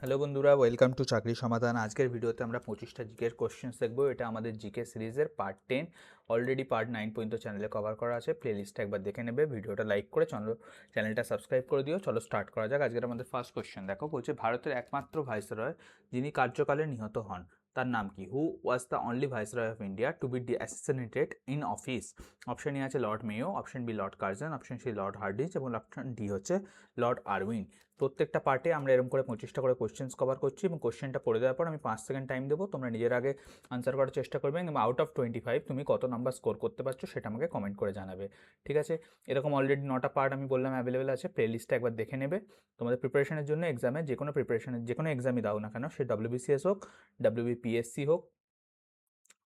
Hello বন্ধুরা, welcome to চাকরি সমাধান। আজকের ভিডিওতে আমরা 25টা জিকের কোশ্চেন্স দেখবো। এটা আমাদের জিকে সিরিজের পার্ট 10। অলরেডি পার্ট 9 পর্যন্ত চ্যানেলে কভার করা আছে। প্লেলিস্টটা একবার দেখে নেবে। ভিডিওটা লাইক করে চ্যানেলটা সাবস্ক্রাইব করে দিও। চলো স্টার্ট করা যাক। আজকের আমাদের ফার্স্ট কোশ্চেন দেখো, বলছে ভারতের একমাত্র ভাইসরয় যিনি কার্যকালে নিহত হন তার নাম কি? Who was the only viceroy of India to be assassinated in office? Option A আছে lord Mayo, option B lord Curzon, option C lord Hardinge এবং অপশন ডি হচ্ছে লর্ড আরউইন। প্রত্যেকটা পার্টে আমরা এরকম করে 25টা করে কোশ্চেন্স কভার করছি এবং কোশ্চেনটা পড়ে দেওয়ার পর আমি 5 সেকেন্ড টাইম দেবো। তোমরা নিজের আগে আনসার করার চেষ্টা করবে এবং আউট অফ 25 তুমি কত নাম্বার স্কোর করতে পারছো সেটা আমাকে কমেন্ট করে জানাবে। ঠিক আছে? এরকম অলরেডি 9টা পার্ট আমি বললাম অ্যাভেলেবেল আছে। প্লেলিস্টটা একবার দেখে নেবে। তোমাদের প্রিপারেশনের জন্য এক্সামে যে কোনো এক্সামই দাও না কেন, সে WBCS হোক, WBPSC হোক,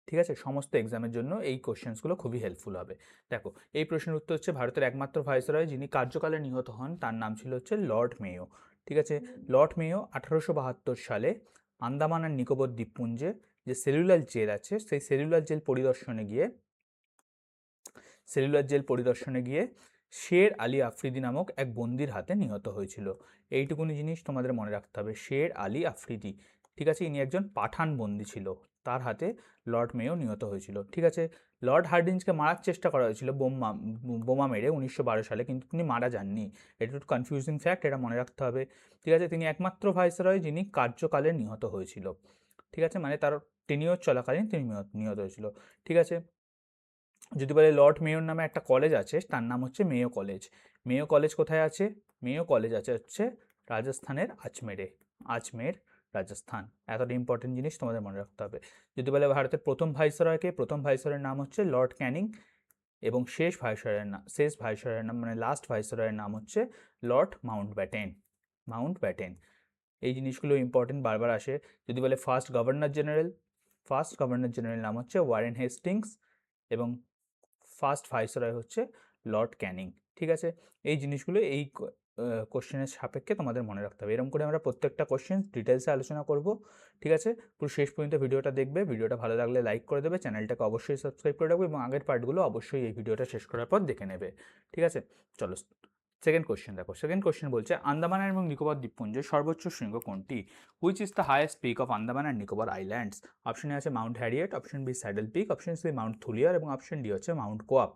ঠিক আছে, সমস্ত এক্সামের জন্য এই কোশ্চেন্সগুলো খুবই হেল্পফুল হবে। দেখো, এই প্রশ্নের উত্তর হচ্ছে ভারতের একমাত্র ভাইসরয় যিনি কার্যকালে নিহত হন তার নাম ছিল হচ্ছে লর্ড মেয়ো। ঠিক আছে, লর্ড মেয়ো 1872 সালে আন্দামান আর নিকোবর দ্বীপপুঞ্জে যে সেলুলার জেল আছে সেই সেলুলার জেল পরিদর্শনে গিয়ে শের আলী আফ্রিদি নামক এক বন্দির হাতে নিহত হয়েছিল। এইটুকুনি জিনিস তোমাদের মনে রাখতে হবে, শের আলী আফ্রিদি। ঠিক আছে, ইনি একজন পাঠান বন্দি ছিল, তার হাতে লর্ড মেয়ো নিহত হয়েছিল। ঠিক আছে, লর্ড হার্ডিঞ্জকে মারার চেষ্টা করা হয়েছিল বোমা মেরে 1912 সালে, কিন্তু তিনি মারা যাননি। এটা একটু কনফিউজিং ফ্যাক্ট, এটা মনে রাখতে হবে। ঠিক আছে, তিনি একমাত্র ভাইসরয় যিনি কার্যকালে নিহত হয়েছিল। ঠিক আছে, মানে তার টেনিওর চলাকালীন তিনি নিহত হয়েছিল। ঠিক আছে, যদি বলে লর্ড মেয়োর নামে একটা কলেজ আছে, তার নাম হচ্ছে মেয়ো কলেজ। মেয়ো কলেজ কোথায় আছে? মেয়ো কলেজ আছে হচ্ছে রাজস্থানের আজমের, রাজস্থান। এতটা ইম্পর্টেন্ট জিনিস তোমাদের মনে রাখতে হবে। যদি বলে ভারতের প্রথম ভাইসরয়কে, প্রথম ভাইসরয়ের নাম হচ্ছে লর্ড ক্যানিং এবং শেষ ভাইসরয়ের নাম মানে লাস্ট ভাইসরয়ের নাম হচ্ছে লর্ড মাউন্টব্যাটেন। এই জিনিসগুলো ইম্পর্টেন্ট, বারবার আসে। যদি বলে ফার্স্ট গভর্নর জেনারেল নাম হচ্ছে ওয়ারেন হেস্টিংস এবং ফার্স্ট ভাইসরয় হচ্ছে লর্ড ক্যানিং। ঠিক আছে, এই জিনিসগুলো এই কোশ্চেনের সাপেক্ষে তোমাদের মনে রাখতে হবে। এরকম করে আমরা প্রত্যেকটা কোশ্চেন ডিটেলসে আলোচনা করব। ঠিক আছে, পুরো শেষ পর্যন্ত ভিডিওটা দেখবে। ভিডিওটা ভালো লাগলে লাইক করে দেবে, চ্যানেলটাকে অবশ্যই সাবস্ক্রাইব করে রাখবে এবং আগের পার্টগুলো অবশ্যই এই ভিডিওটা শেষ করার পর দেখে নেবে। ঠিক আছে, চলো সেকেন্ড কোশ্চেন দেখো। সেকেন্ড কোশ্চেন বলছে আন্দামান এবং নিকোবর দ্বীপপুঞ্জের সর্বোচ্চ শৃঙ্গ কোনটি? Which is the highest peak of Andaman and Nicobar islands? অপশনে আছে mount Harriet, option B saddle peak, option C mount Thuillier এবং অপশন ডি হচ্ছে মাউন্ট কোয়াপ।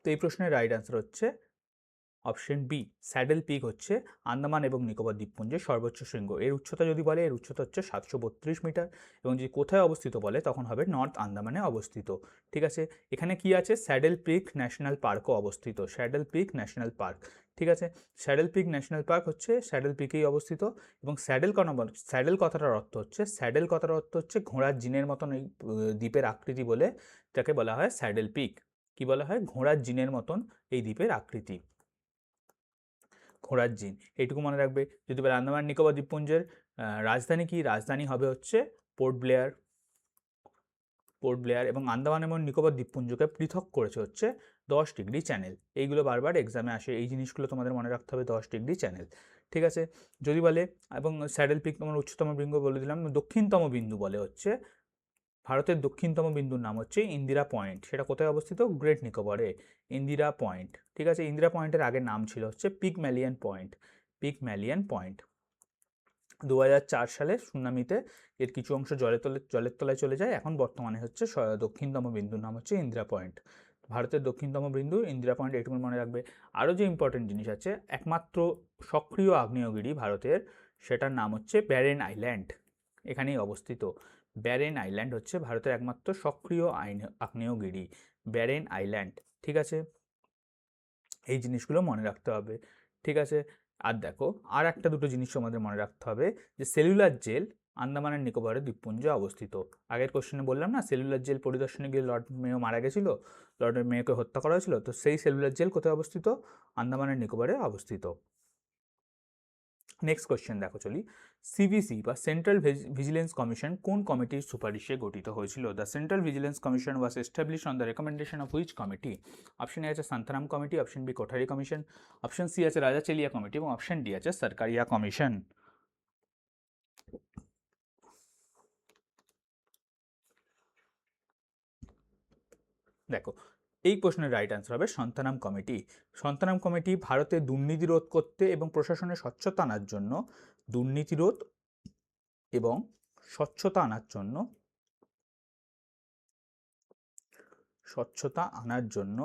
তো এই প্রশ্নের রাইট অ্যান্সার হচ্ছে অপশন বি স্যাডেল পিক হচ্ছে আন্দামান এবং নিকোবর দ্বীপপুঞ্জের সর্বোচ্চ শৃঙ্গ। এর উচ্চতা যদি বলে, এর উচ্চতা হচ্ছে 732 মিটার এবং যদি কোথায় অবস্থিত বলে তখন হবে নর্থ আন্দামানে অবস্থিত। ঠিক আছে, এখানে কি আছে? স্যাডেল পিক ন্যাশনাল পার্কও অবস্থিত, স্যাডেল পিক ন্যাশনাল পার্ক। ঠিক আছে, স্যাডেল পিক ন্যাশনাল পার্ক হচ্ছে স্যাডেল পিকেই অবস্থিত। এবং স্যাডেল কথার অর্থ হচ্ছে ঘোড়ার জিনের মতন এই দ্বীপের আকৃতি বলে তাকে বলা হয় স্যাডেল পিক। কি বলা হয়? ঘোড়ার জিনের মতন এই দ্বীপের আকৃতি, ঘোড়ার জিন। এইটুকু মনে রাখবে। যদি বলে আন্দামান নিকোবর দ্বীপপুঞ্জের রাজধানী কি? রাজধানী হবে হচ্ছে পোর্ট ব্লেয়ার এবং আন্দামান এবং নিকোবর দ্বীপপুঞ্জকে পৃথক করেছে হচ্ছে 10 ডিগ্রি চ্যানেল। এইগুলো বারবার এক্সামে আসে, এই জিনিসগুলো তোমাদের মনে রাখতে হবে, 10 ডিগ্রি চ্যানেল। ঠিক আছে, যদি বলে এবং স্যাডেল পিক তোমার উচ্চতম বিন্দু বলে দিলাম, দক্ষিণতম বিন্দু বলে হচ্ছে ভারতের দক্ষিণতম বিন্দুর নাম হচ্ছে ইন্দিরা পয়েন্ট। সেটা কোথায় অবস্থিত? গ্রেট নিকোবরে, ইন্দিরা পয়েন্ট। ঠিক আছে, ইন্দিরা পয়েন্টের আগের নাম ছিল হচ্ছে পিগম্যালিয়ান পয়েন্ট। 2004 সালে সুনামিতে এর কিছু অংশ জলের তলায় চলে যায়। এখন বর্তমানে হচ্ছে দক্ষিণতম বিন্দুর নাম হচ্ছে ইন্দিরা পয়েন্ট। ভারতের দক্ষিণতম বিন্দু ইন্দিরা পয়েন্ট, এটুকু মনে রাখবে। আরও যে ইম্পর্টেন্ট জিনিস আছে, একমাত্র সক্রিয় আগ্নেয়গিরি ভারতের, সেটার নাম হচ্ছে ব্যারেন আইল্যান্ড, এখানেই অবস্থিত। ব্যারেন আইল্যান্ড হচ্ছে ভারতের একমাত্র সক্রিয় আগ্নেয়গিরি, ব্যারেন আইল্যান্ড। ঠিক আছে, এই জিনিসগুলো মনে রাখতে হবে। ঠিক আছে, আর দেখো আর একটা দুটো জিনিস আমাদের মনে রাখতে হবে, যে সেলুলার জেল আন্দামান আর নিকোবরের দ্বীপপুঞ্জে অবস্থিত। আগের কোশ্চেনে বললাম না, সেলুলার জেল পরিদর্শনে গিয়ে লর্ড মেয়ো মারা গেছিল, লর্ড মেয়োকে হত্যা করা হয়েছিল। তো সেই সেলুলার জেল কোথায় অবস্থিত? আন্দামান আর নিকোবরে অবস্থিত। নেক্সট কোয়েশ্চেন দেখো চলি। সিভিসি বা সেন্ট্রাল ভিজিলেন্স কমিশন কোন কমিটির সুপারিশে গঠিত হয়েছিল? The central vigilance commission was established on the recommendation of which committee? Option A আছে Santhanam committee, option B Kothari commission, option C আছে রাজাচেলিয়া কমিটি এবং অপশন ডি আছে সরকারিয়া কমিশন। দেখো, এই প্রশ্নের রাইট অ্যান্সার হবে সন্তানাম কমিটি। সন্তানাম কমিটি ভারতে দুর্নীতি রোধ করতে এবং প্রশাসনে স্বচ্ছতা আনার জন্য দুর্নীতি রোধ এবং স্বচ্ছতা আনার জন্য জন্য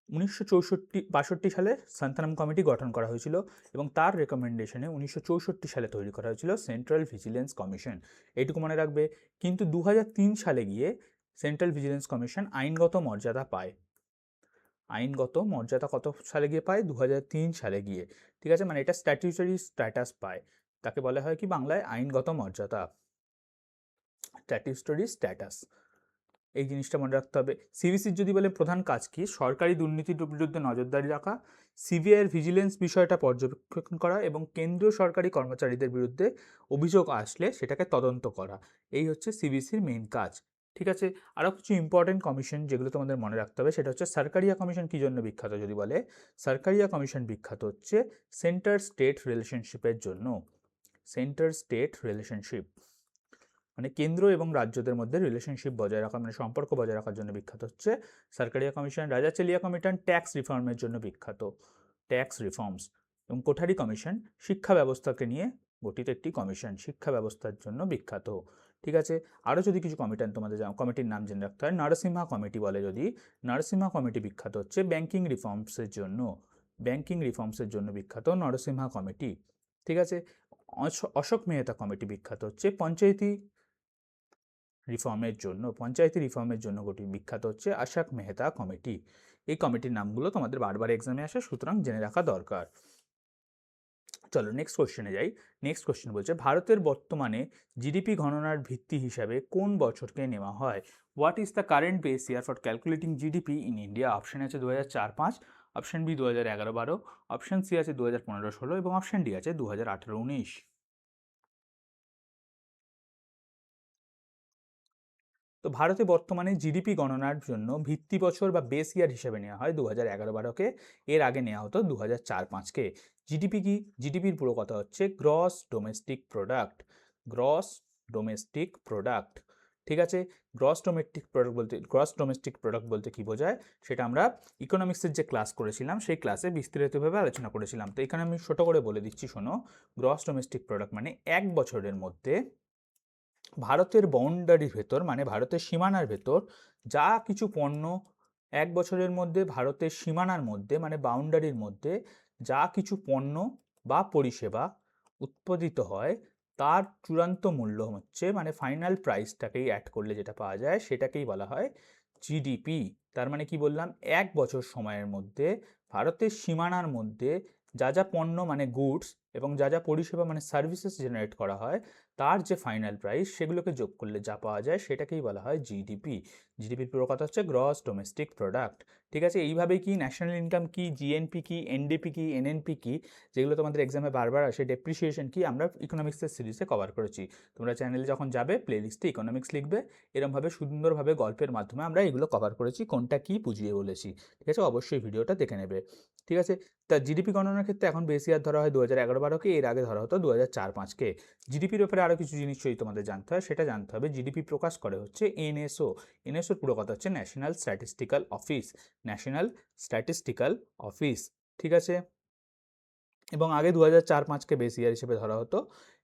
1962 সালে সন্তানাম কমিটি গঠন করা হয়েছিল এবং তার রেকমেন্ডেশনে 1964 সালে তৈরি করা হয়েছিল সেন্ট্রাল ভিজিলেন্স কমিশন। এইটুকু মনে রাখবে। কিন্তু 2003 সালে গিয়ে সেন্ট্রাল ভিজিলেন্স কমিশন আইনগত মর্যাদা পায়। আইনগত মর্যাদা কত সালে গিয়ে পায়? 2003 সালে গিয়ে। ঠিক আছে, মানে এটা স্ট্যাটিউটরি স্ট্যাটাস পায়। তাকে বলা হয় কি বাংলায়? আইনগত মর্যাদা, স্ট্যাটিউটরি স্ট্যাটাস। এই জিনিসটা মনে রাখতে হবে। সিভিসির যদি বলে প্রধান কাজ কি? সরকারি দুর্নীতির বিরুদ্ধে নজরদারি রাখা, সিভিআর ভিজিলেন্স বিষয়টা পর্যবেক্ষণ করা এবং কেন্দ্রীয় সরকারি কর্মচারীদের বিরুদ্ধে অভিযোগ আসলে সেটাকে তদন্ত করা। এই হচ্ছে সিভিসির মেইন কাজ। ঠিক আছে, আরও কিছু ইম্পর্টেন্ট কমিশন যেগুলো তোমাদের মনে রাখতে হবে সেটা হচ্ছে সরকারিয়া কমিশন। কী জন্য বিখ্যাত যদি বলে? সরকারিয়া কমিশন বিখ্যাত হচ্ছে সেন্টার স্টেট রিলেশনশিপের জন্য। সেন্টার স্টেট রিলেশনশিপ মানে কেন্দ্র এবং রাজ্যদের মধ্যে রিলেশনশিপ বজায় রাখা, মানে সম্পর্ক বজায় রাখার জন্য বিখ্যাত হচ্ছে সরকারিয়া কমিশন। রাজাচেলিয়া কমিশন ট্যাক্স রিফর্মের জন্য বিখ্যাত, ট্যাক্স রিফর্মস। এবং কোঠারি কমিশন শিক্ষা ব্যবস্থাকে নিয়ে গঠিত একটি কমিশন, শিক্ষা ব্যবস্থার জন্য বিখ্যাত। ঠিক আছে, আরও যদি কিছু কমিটির নাম জেনে রাখতে হয়, নরসিমহা কমিটি বলে যদি, নরসিমহা কমিটি বিখ্যাত হচ্ছে ব্যাংকিং রিফর্মসের জন্য, ব্যাংকিং রিফর্মসের জন্য বিখ্যাত নরসিমহা কমিটি। ঠিক আছে, অশোক মেহতা কমিটি বিখ্যাত হচ্ছে পঞ্চায়েতি রিফর্মের জন্য, পঞ্চায়েতি রিফর্মের জন্য বিখ্যাত হচ্ছে অশোক মেহতা কমিটি। এই কমিটির নামগুলো তোমাদের বারবার এক্সামে আসে, সুতরাং জেনে রাখা দরকার। চলো নেক্সট কোশ্চেনে যাই। নেক্সট কোশ্চেন বলছে ভারতের বর্তমানে জিডিপি গণনার ভিত্তি হিসাবে কোন বছরকে নেওয়া হয়? What is the current base year for calculating GDP in India? Option আছে 2004-05, অপশন বি 2011-12, অপশন সি আছে 2015-16 এবং অপশন ডি আছে 2018-19। তো ভারতে বর্তমানে জিডিপি গণনার জন্য ভিত্তি বছর বা বেস ইয়ার হিসেবে নেওয়া হয় 2011-12কে। এর আগে নেওয়া হতো 2004-05কে। জিডিপি কি? জিডিপির পুরো কথা হচ্ছে gross domestic product, gross domestic product. ঠিক আছে, গ্রস ডোমেস্টিক প্রোডাক্ট বলতে কি বোঝায় সেটা আমরা ইকোনমিক্সের যে ক্লাস করেছিলাম সেই ক্লাসে বিস্তারিতভাবে আলোচনা করেছিলাম। তো এখানে আমি ছোট করে বলে দিচ্ছি, শোনো। গ্রস ডোমেস্টিক প্রোডাক্ট মানে এক বছরের মধ্যে ভারতের বাউন্ডারির ভেতর, মানে ভারতের সীমানার ভেতর যা কিছু পণ্য এক বছরের মধ্যে ভারতের সীমানার মধ্যে, মানে বাউন্ডারির মধ্যে যা কিছু পণ্য বা পরিষেবা উৎপাদিত হয় তার চূড়ান্ত মূল্য হচ্ছে, মানে ফাইনাল প্রাইসটাকেই অ্যাড করলে যেটা পাওয়া যায় সেটাকেই বলা হয় জিডিপি। তার মানে কি বললাম? এক বছর সময়ের মধ্যে ভারতের সীমানার মধ্যে যা যা পণ্য মানে গুডস এবং যা যা পরিষেবা মানে সার্ভিসেস জেনারেট করা হয় তার যে ফাইনাল প্রাইস সেগুলোকে যোগ করলে যা পাওয়া যায় সেটাকেই বলা হয় জিডিপি। জিডিপির পুরো কথা হচ্ছে গ্রস ডোমেস্টিক প্রোডাক্ট। ঠিক আছে, এইভাবেই কি ন্যাশনাল ইনকাম কি, জিএনপি কি, এনডিপি কি, এনএনপি কি, যেগুলো তোমাদের এক্সামে বারবার আসে, ডেপ্রিসিয়েশন কি, আমরা ইকোনমিক্সের সিরিজে কভার করেছি। তোমরা চ্যানেলে যখন যাবে প্লেলিস্টে ইকোনমিক্স লিখবে, এরমভাবে সুন্দরভাবে গল্পের মাধ্যমে আমরা এগুলো কভার করেছি, কোনটা কি বুঝিয়ে বলেছি। ঠিক আছে, অবশ্যই ভিডিওটা দেখে নেবে। ঠিক আছে, তা জিডিপি গণনার ক্ষেত্রে এখন বেস ইয়ার ধরা হয় 2011-12কে, এর আগে ধরা হতো 2004-05কে। জিডিপির ব্যাপারে আরও কিছু জিনিসই তোমাদের জানতে হয়, সেটা জানতে হবে। জিডিপি প্রকাশ করে হচ্ছে এনএসও। এনএসওর পুরো কথা হচ্ছে national statistical office, national statistical office. ঠিক আছে, এবং আগে 2004-05কে বেস ইয়ার হিসেবে ধরা হতো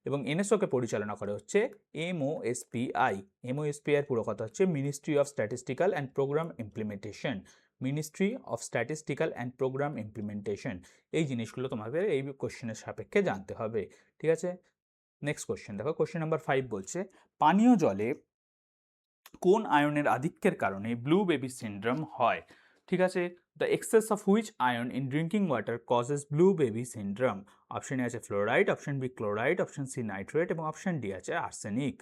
এবং এনএসওকে পরিচালনা করে হচ্ছে এমওএসপিআই। এমওএসপিআইয়ের পুরো কথা হচ্ছে ministry of statistical and programme implementation, ministry of statistical and programme implementation. এই জিনিসগুলো তোমাদের এই কোশ্চেনের সাপেক্ষে জানতে হবে। ঠিক আছে, নেক্সট কোশ্চেন দেখো। কোশ্চেন নাম্বার 5 বলছে পানীয় জলে কোন আয়নের আধিক্যের কারণে ব্লু বেবি সিনড্রোম হয়? ঠিক আছে, the excess of which ion in drinking water causes blue baby syndrome? Option A আছে fluoride, option B chloride, option C nitrate এবং অপশন ডি আছে আর্সেনিক।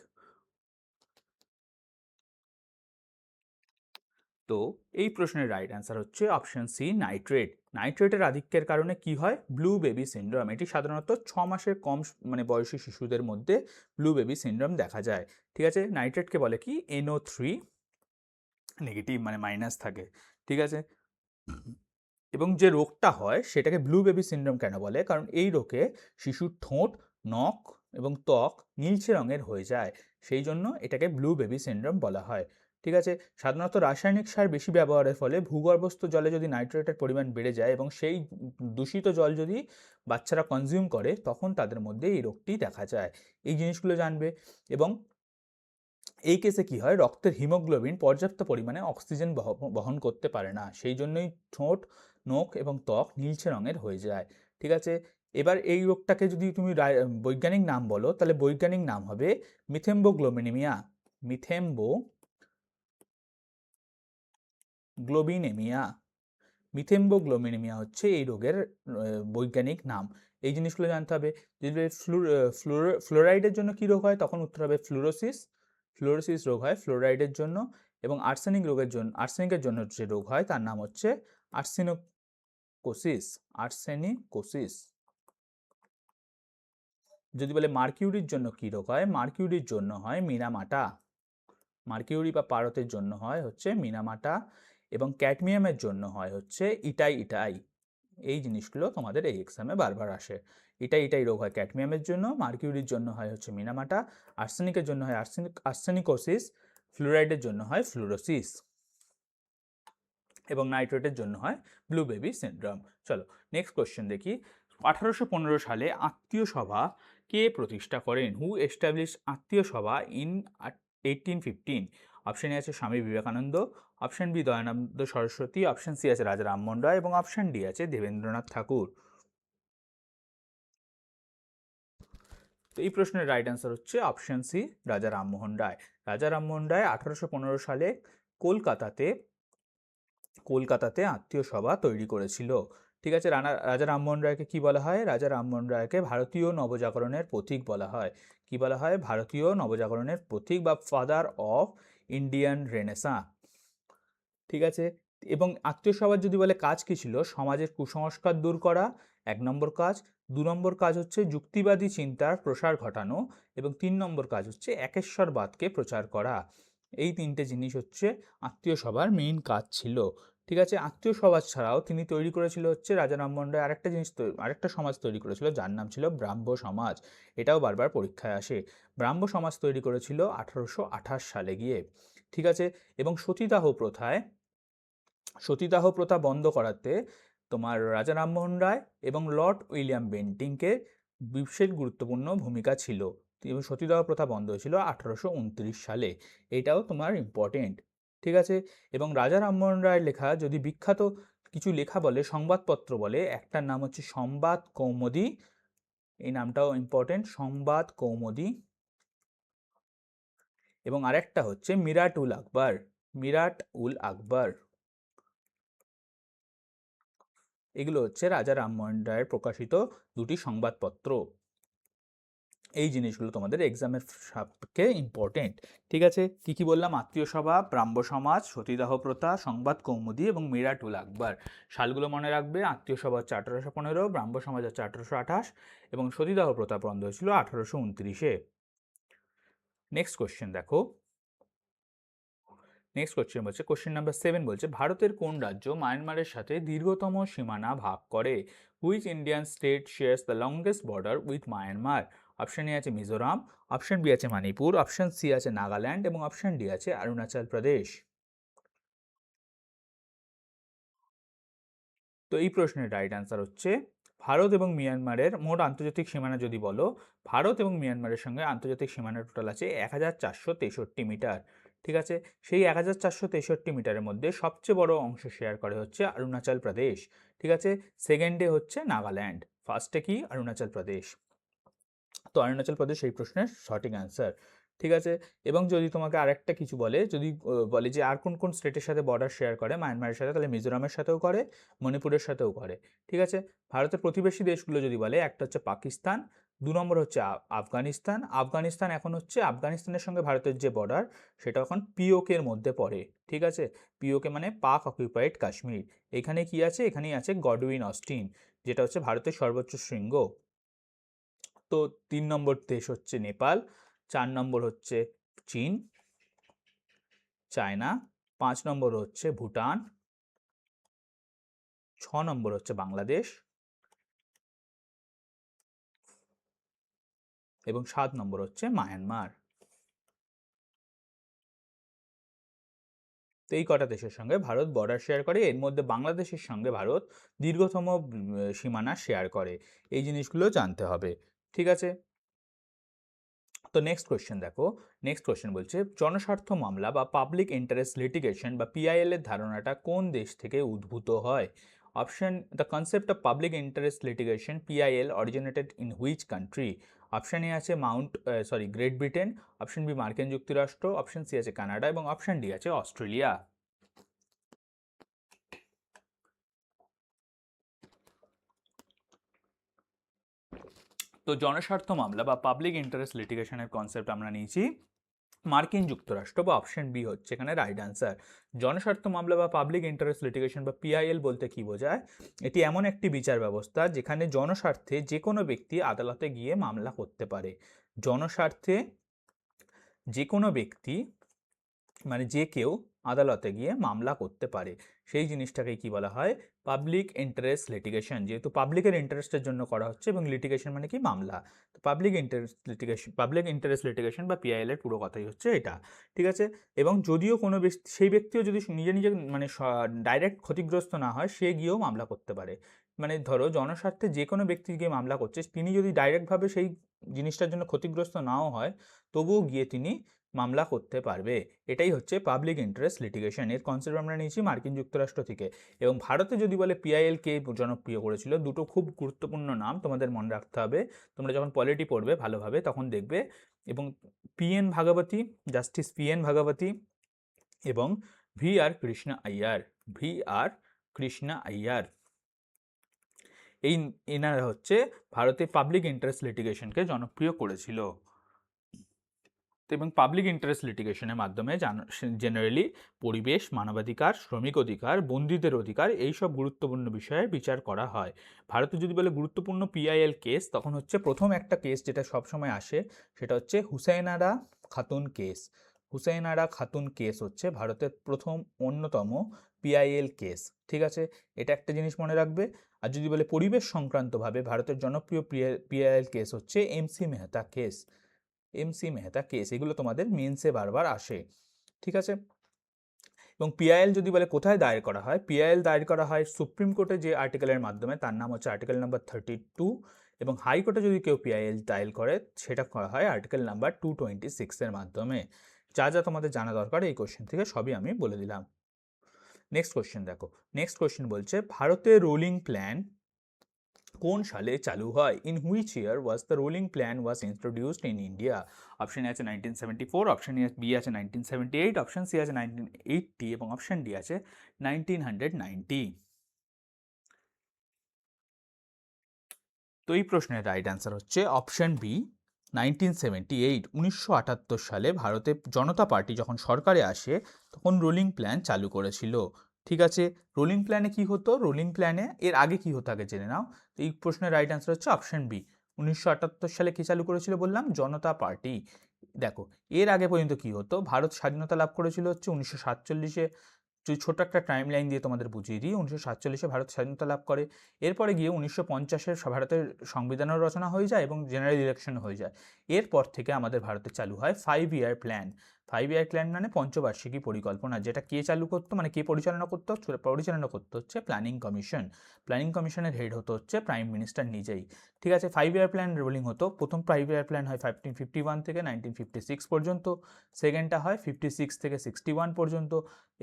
তো এই প্রশ্নের রাইট অ্যান্সার হচ্ছে অপশন সি নাইট্রেট। নাইট্রেটের আধিক্যের কারণে কি হয়? Blue baby syndrome. এটি সাধারণত 6 মাসের কম মানে বয়সী শিশুদের মধ্যে ব্লু বেবি সিনড্রোম দেখা যায়। ঠিক আছে, নাইট্রেটকে বলে কি NO3 নেগেটিভ, মানে মাইনাস থাকে। ঠিক আছে, এবং যে রোগটা হয় সেটাকে ব্লু বেবি সিনড্রোম কেন বলে? কারণ এই রোগে শিশুর ঠোঁট, নখ এবং ত্বক নীলচে রঙের হয়ে যায়, সেই জন্য এটাকে ব্লু বেবি সিনড্রোম বলা হয়। ঠিক আছে। সাধারণত রাসায়নিক সার বেশি ব্যবহারের ফলে ভূগর্ভস্থ জলে যদি নাইট্রেটের পরিমাণ বেড়ে যায় এবং সেই দূষিত জল যদি বাচ্চারা কনজিউম করে তখন তাদের মধ্যে এই রোগটি দেখা যায়। এই জিনিসগুলো জানবে। এবং এই কেসে কি হয়, রক্তের হিমোগ্লোবিন পর্যাপ্ত পরিমাণে অক্সিজেন বহন করতে পারে না, সেই জন্যই ঠোঁট, নখ এবং ত্বক নীলচে রঙের হয়ে যায়। ঠিক আছে। এবার এই রোগটাকে যদি তুমি বৈজ্ঞানিক নাম বলো তাহলে বৈজ্ঞানিক নাম হবে মিথেম্বোগ্লোবিনেমিয়া। মিথেম্বোগ্লোবিনেমিয়া। মিথেম্বোগ্লোবিনেমিয়া হচ্ছে এই রোগের বৈজ্ঞানিক নাম। এই জিনিসগুলো জানতে হবে। যদি ফ্লোরাইডের জন্য কি রোগ হয় তখন উত্তর হবে ফ্লুরোসিস। ফ্লুরোসিস রোগ হয় ফ্লোরাইডের জন্য। এবং আর্সেনিকের জন্য যে রোগ হয় তার নাম হচ্ছে আর্সেনিকোসিস। যদি বলে মার্কিউরির জন্য কি রোগ হয়, মার্কিউরির জন্য হয় মিনামাটা। মার্কিউরি বা পারদের জন্য হয় হচ্ছে মিনামাটা। এবং ক্যাডমিয়ামের জন্য হয় হচ্ছে ইটাই। এই জিনিসগুলো তোমাদের এই এক্সামে বারবার আসে। ইটাই রোগ হয় ক্যাডমিয়ামের জন্য, মার্কিউরির জন্য হয় হচ্ছে মিনামাটা, আর্সেনিকের জন্য হয় আর্সেনিকোসিস, ফ্লুরাইডের জন্য হয় ফ্লুরোসিস এবং নাইট্রেটের জন্য হয় ব্লু বেবি সিনড্রোম। চলো নেক্সট কোশ্চেন দেখি। 1815 সালে আত্মীয় সভা কে প্রতিষ্ঠা করেন? হু এস্টাবলিশ আত্মীয় সভা ইন 1815? অপশন এ আছে Swami Vivekananda, option B Dayananda Saraswati, option C আছে রাজা রামমোহন রায় এবং অপশন ডি আছে দেবেন্দ্রনাথ ঠাকুর। তো এই প্রশ্নের রাইট অ্যান্সার হচ্ছে অপশন সি রাজা রামমোহন রায়। রাজা রামমোহন রায় 1815 সালে কলকাতাতে আত্মীয় সভা তৈরি করেছিল। ঠিক আছে। রাজা রামমোহন রায়কে কি বলা হয়? রাজা রামমোহন রায়কে ভারতীয় নবজাগরণের প্রতীক বলা হয়। কি বলা হয়? ভারতীয় নবজাগরণের প্রতীক বা ফাদার অফ ইন্ডিয়ান রেনেসাঁ। ঠিক আছে। এবং আত্মীয় সভার যদি বলে কাজ কি ছিল, সমাজের কুসংস্কার দূর করা 1 নম্বর কাজ, 2 নম্বর কাজ হচ্ছে যুক্তিবাদী চিন্তার প্রসার ঘটানো এবং 3 নম্বর কাজ হচ্ছে একেশ্বরবাদকে প্রচার করা। এই 3টে জিনিস হচ্ছে আত্মীয় সভার মেইন কাজ ছিল। ঠিক আছে। আত্মীয় সভা ছাড়াও তিনি তৈরি করেছিল হচ্ছে রাজা রামমোহন রায় আরেকটা সমাজ তৈরি করেছিল যার নাম ছিল ব্রাহ্ম সমাজ। এটাও বারবার পরীক্ষায় আসে। ব্রাহ্ম সমাজ তৈরি করেছিল 1828 সালে গিয়ে। ঠিক আছে। এবং সতীদাহ প্রথা বন্ধ করাতে তোমার রাজা রামমোহন রায় এবং লর্ড উইলিয়াম বেন্টিংকের বিশেষ গুরুত্বপূর্ণ ভূমিকা ছিল। এবং সতীদাহ প্রথা বন্ধ হয়েছিল 1829 সালে। এটাও তোমার ইম্পর্টেন্ট। ঠিক আছে। এবং রাজা রামমোহন রায়ের লেখা যদি বিখ্যাত কিছু লেখা বলে, সংবাদপত্র বলে, একটার নাম হচ্ছে সংবাদ কৌমুদী। এই নামটাও ইম্পর্টেন্ট, সংবাদ কৌমুদী। এবং আরেকটা হচ্ছে মিরাট-উল-আকবর। এগুলো হচ্ছে রাজা রামমোহন রায়ের প্রকাশিত দুটি সংবাদপত্র। এই জিনিসগুলো তোমাদের এক্সামের সাপেক্ষে ইম্পর্টেন্ট। ঠিক আছে। কি কি বললাম? আত্মীয় সভা, ব্রাহ্ম সমাজ, সতীদাহ প্রথা, সংবাদ কৌমুদী এবং মিরাট-উল-আকবর। সালগুলো মনে রাখবে। আত্মীয় সভা হচ্ছে 1815, ব্রাহ্ম সমাজ হচ্ছে 1828 এবং সতীদাহ প্রথা বন্ধ হয়েছিল 1829-এ। নেক্সট কোশ্চেন দেখো। নেক্সট কোশ্চেন বলছে, কোশ্চেন নাম্বার 7 বলছে, ভারতের কোন রাজ্য মায়ানমারের সাথে দীর্ঘতম সীমানা ভাগ করে? Which Indian state shares the longest border with Myanmar? Option A আছে মিজোরাম, অপশন বি আছে মণিপুর, অপশন সি আছে নাগাল্যান্ড এবং অপশন ডি আছে অরুণাচল প্রদেশ। তো এই প্রশ্নের রাইট অ্যান্সার হচ্ছে ভারত এবং মিয়ানমারের মোট আন্তর্জাতিক সীমানা যদি বলো, ভারত এবং মিয়ানমারের সঙ্গে আন্তর্জাতিক সীমানা টোটাল আছে 1463 মিটার। ঠিক আছে। সেই 1463 মিটারের মধ্যে সবচেয়ে বড় অংশ শেয়ার করে হচ্ছে অরুণাচল প্রদেশ। ঠিক আছে। সেকেন্ডে হচ্ছে নাগাল্যান্ড, ফার্স্টে কি অরুণাচল প্রদেশ। তো অরুণাচল প্রদেশ এই প্রশ্নের সঠিক অ্যান্সার। ঠিক আছে। এবং যদি তোমাকে আরেকটা কিছু বলে, যদি বলে যে আর কোন কোন স্টেটের সাথে বর্ডার শেয়ার করে মায়ানমারের সাথে, তাহলে মিজোরামের সাথেও করে, মণিপুরের সাথেও করে। ঠিক আছে। ভারতের প্রতিবেশী দেশগুলো যদি বলে, একটা হচ্ছে পাকিস্তান, 2 নম্বর হচ্ছে আফগানিস্তান। আফগানিস্তান এখন হচ্ছে আফগানিস্তানের সঙ্গে ভারতের যে বর্ডার সেটা এখন পিওকের মধ্যে পড়ে। ঠিক আছে। পিওকে মানে পাক অকুপাইড কাশ্মীর। এখানে কি আছে? এখানেই আছে গডউইন অস্টিন, যেটা হচ্ছে ভারতের সর্বোচ্চ শৃঙ্গ। তো 3 নম্বর দেশ হচ্ছে নেপাল, 4 নম্বর হচ্ছে চীন, চায়না, 5 নম্বর হচ্ছে ভুটান, 6 নম্বর হচ্ছে বাংলাদেশ এবং 7 নম্বর হচ্ছে মায়ানমার। তো এই কটা দেশের সঙ্গে ভারত বর্ডার শেয়ার করে, এর মধ্যে বাংলাদেশের সঙ্গে ভারত দীর্ঘতম সীমানা শেয়ার করে। এই জিনিসগুলো জানতে হবে, ঠিক আছে। তো নেক্সট কোয়েশ্চেন দেখো, নেক্সট কোয়েশ্চেন বলছে জনস্বার্থ মামলা বা পাবলিক ইন্টারেস্ট লিটিগেশন বা পিআইএল এর ধারণাটা কোন দেশ থেকে উদ্ভূত হয়? Option, the concept of public interest litigation PIL originated in which country? Option A আছে গ্রেট ব্রিটেন, অপশন বি মার্কিন যুক্তরাষ্ট্র, অপশন সি আছে কানাডা এবং অপশন ডি আছে অস্ট্রেলিয়া। তো জনস্বার্থ মামলা বা পাবলিক ইন্টারেস্ট লিটিগেশনের কনসেপ্ট আমরা নিয়েছি মার্কিন যুক্তরাষ্ট্র, বা অপশন বি হচ্ছে এখানে রাইট অ্যান্সার। জনস্বার্থ মামলা বা পাবলিক ইন্টারেস্ট লিটিগেশন বা পিআইএল বলতে কি বোঝায়? এটি এমন একটি বিচার ব্যবস্থা যেখানে জনস্বার্থে যে কোনো ব্যক্তি আদালতে গিয়ে মামলা করতে পারে। জনস্বার্থে যে কোনো ব্যক্তি মানে যে কেউ আদালতে গিয়ে মামলা করতে পারে, সেই জিনিসটাকে কি বলা হয়? Public interest litigation. যেহেতু পাবলিকের ইন্টারেস্টের জন্য করা হচ্ছে এবং লিটিগেশন মানে কি মামলা, তো পাবলিক ইন্টারেস্ট লিটিগেশন বা পিআইএল এর পুরো কথাই হচ্ছে এটা, ঠিক আছে। এবং যদিও কোনো সেই ব্যক্তিও যদি নিজে নিজে মানে ডাইরেক্ট ক্ষতিগ্রস্ত না হয়, সে গিয়েও মামলা করতে পারে। মানে ধরো জনস্বার্থে যে কোনো ব্যক্তি গিয়ে মামলা করছে, তিনি যদি ডাইরেক্টভাবে সেই জিনিসটার জন্য ক্ষতিগ্রস্ত নাও হয়, তবুও গিয়ে তিনি মামলা করতে পারবে। এটাই হচ্ছে পাবলিক ইন্টারেস্ট লিটিগেশন। এর কনসেপ্ট আমরা নিয়েছি মার্কিন যুক্তরাষ্ট্র থেকে। এবং ভারতে যদি বলে পিআইএল কে জনপ্রিয় করেছিল, দুটো খুব গুরুত্বপূর্ণ নাম তোমাদের মনে রাখতে হবে তোমরা যখন পলিটি পড়বে ভালোভাবে, তখন দেখবে। এবং পিএন ভাগবতী, জাস্টিস পিএন ভাগবতী এবং ভিআর কৃষ্ণা আইয়ার, ভিআর কৃষ্ণা আইয়ার, এনারা হচ্ছে ভারতে পাবলিক ইন্টারেস্ট লিটিগেশনকে জনপ্রিয় করেছিল। এবং পাবলিক ইন্টারেস্ট লিটিগেশনের মাধ্যমে জেনারেলি পরিবেশ, মানবাধিকার, শ্রমিক অধিকার, বন্দীদের অধিকার এইসব গুরুত্বপূর্ণ বিষয়ে বিচার করা হয়। ভারতে যদি বলে গুরুত্বপূর্ণ পিআইএল কেস, তখন হচ্ছে প্রথম একটা কেস যেটা সবসময় আসে, সেটা হচ্ছে হুসেইন আরা খাতুন কেস। হুসেইন আরা খাতুন কেস হচ্ছে ভারতের প্রথম অন্যতম পিআইএল কেস, ঠিক আছে। এটা একটা জিনিস মনে রাখবে। আর যদি বলে পরিবেশ সংক্রান্তভাবে ভারতের জনপ্রিয় পিআইএল কেস হচ্ছে MC Mehta case. MC Mehta case, এগুলো তোমাদের মেন্সে বারবার আসে, ঠিক আছে। এবং পিআইএল যদি বলে কোথায় দায়ের করা হয়, পিআইএল দায়ের করা হয় সুপ্রিম কোর্টে যে আর্টিকেলের মাধ্যমে, তার নাম হচ্ছে আর্টিকেল নাম্বার 32। এবং হাইকোর্টে যদি কেউ পিআইএল দায়ের করে, সেটা করা হয় আর্টিকেল নাম্বার 226 এর মাধ্যমে। যা যা তোমাদের জানা দরকার এই কোশ্চেন থেকে সবই আমি বলে দিলাম। নেক্সট কোশ্চেন দেখো, নেক্সট কোশ্চেন বলছে ভারতের রোলিং প্ল্যান কোন সালে চালু হয়? In which year was the rolling plan was introduced in India? Option A আছে 1974, অপশন বি আছে 1978, অপশন সি আছে 1980 এবং অপশন ডি আছে 1990। তো এই প্রশ্নের রাইট অ্যান্সার হচ্ছে অপশন বি 1978। 1978 সালে ভারতে জনতা পার্টি যখন সরকারে আসে, তখন রোলিং প্ল্যান চালু করেছিল, ঠিক আছে। রোলিং প্ল্যানে কি হতো? রোলিং প্ল্যানে এর আগে কি হতো আগে জেনে নাও। তো এই প্রশ্নের রাইট অ্যান্সার হচ্ছে অপশন বি। 1978 সালে কি চালু করেছিল বললাম? জনতা পার্টি। দেখো, এর আগে পর্যন্ত কি হতো, ভারত স্বাধীনতা লাভ করেছিল হচ্ছে 1947-এ। ছোট একটা টাইম লাইন দিয়ে তোমাদের বুঝিয়ে দিই। 1947-এ ভারত স্বাধীনতা লাভ করে। এরপরে গিয়ে 1950-এর ভারতের সংবিধানের রচনা হয়ে যায় এবং জেনারেল ইলেকশন হয়ে যায়। এরপর থেকে আমাদের ভারতে চালু হয় 5 ইয়ার প্ল্যান। 5 ইয়ার প্ল্যান মানে পঞ্চবার্ষিকী পরিকল্পনা, যেটা কে চালু করতো, মানে কে পরিচালনা করতো? পরিচালনা করতে হচ্ছে প্ল্যানিং কমিশন। প্ল্যানিং কমিশনের হেড হতো হচ্ছে প্রাইম মিনিস্টার নিজেই, ঠিক আছে। 5 ইয়ার প্ল্যান রোলিং হতো। প্রথম 5 ইয়ার প্ল্যান হয় 1951 থেকে 1956 পর্যন্ত, সেকেন্ডটা হয় 56 থেকে 61 পর্যন্ত।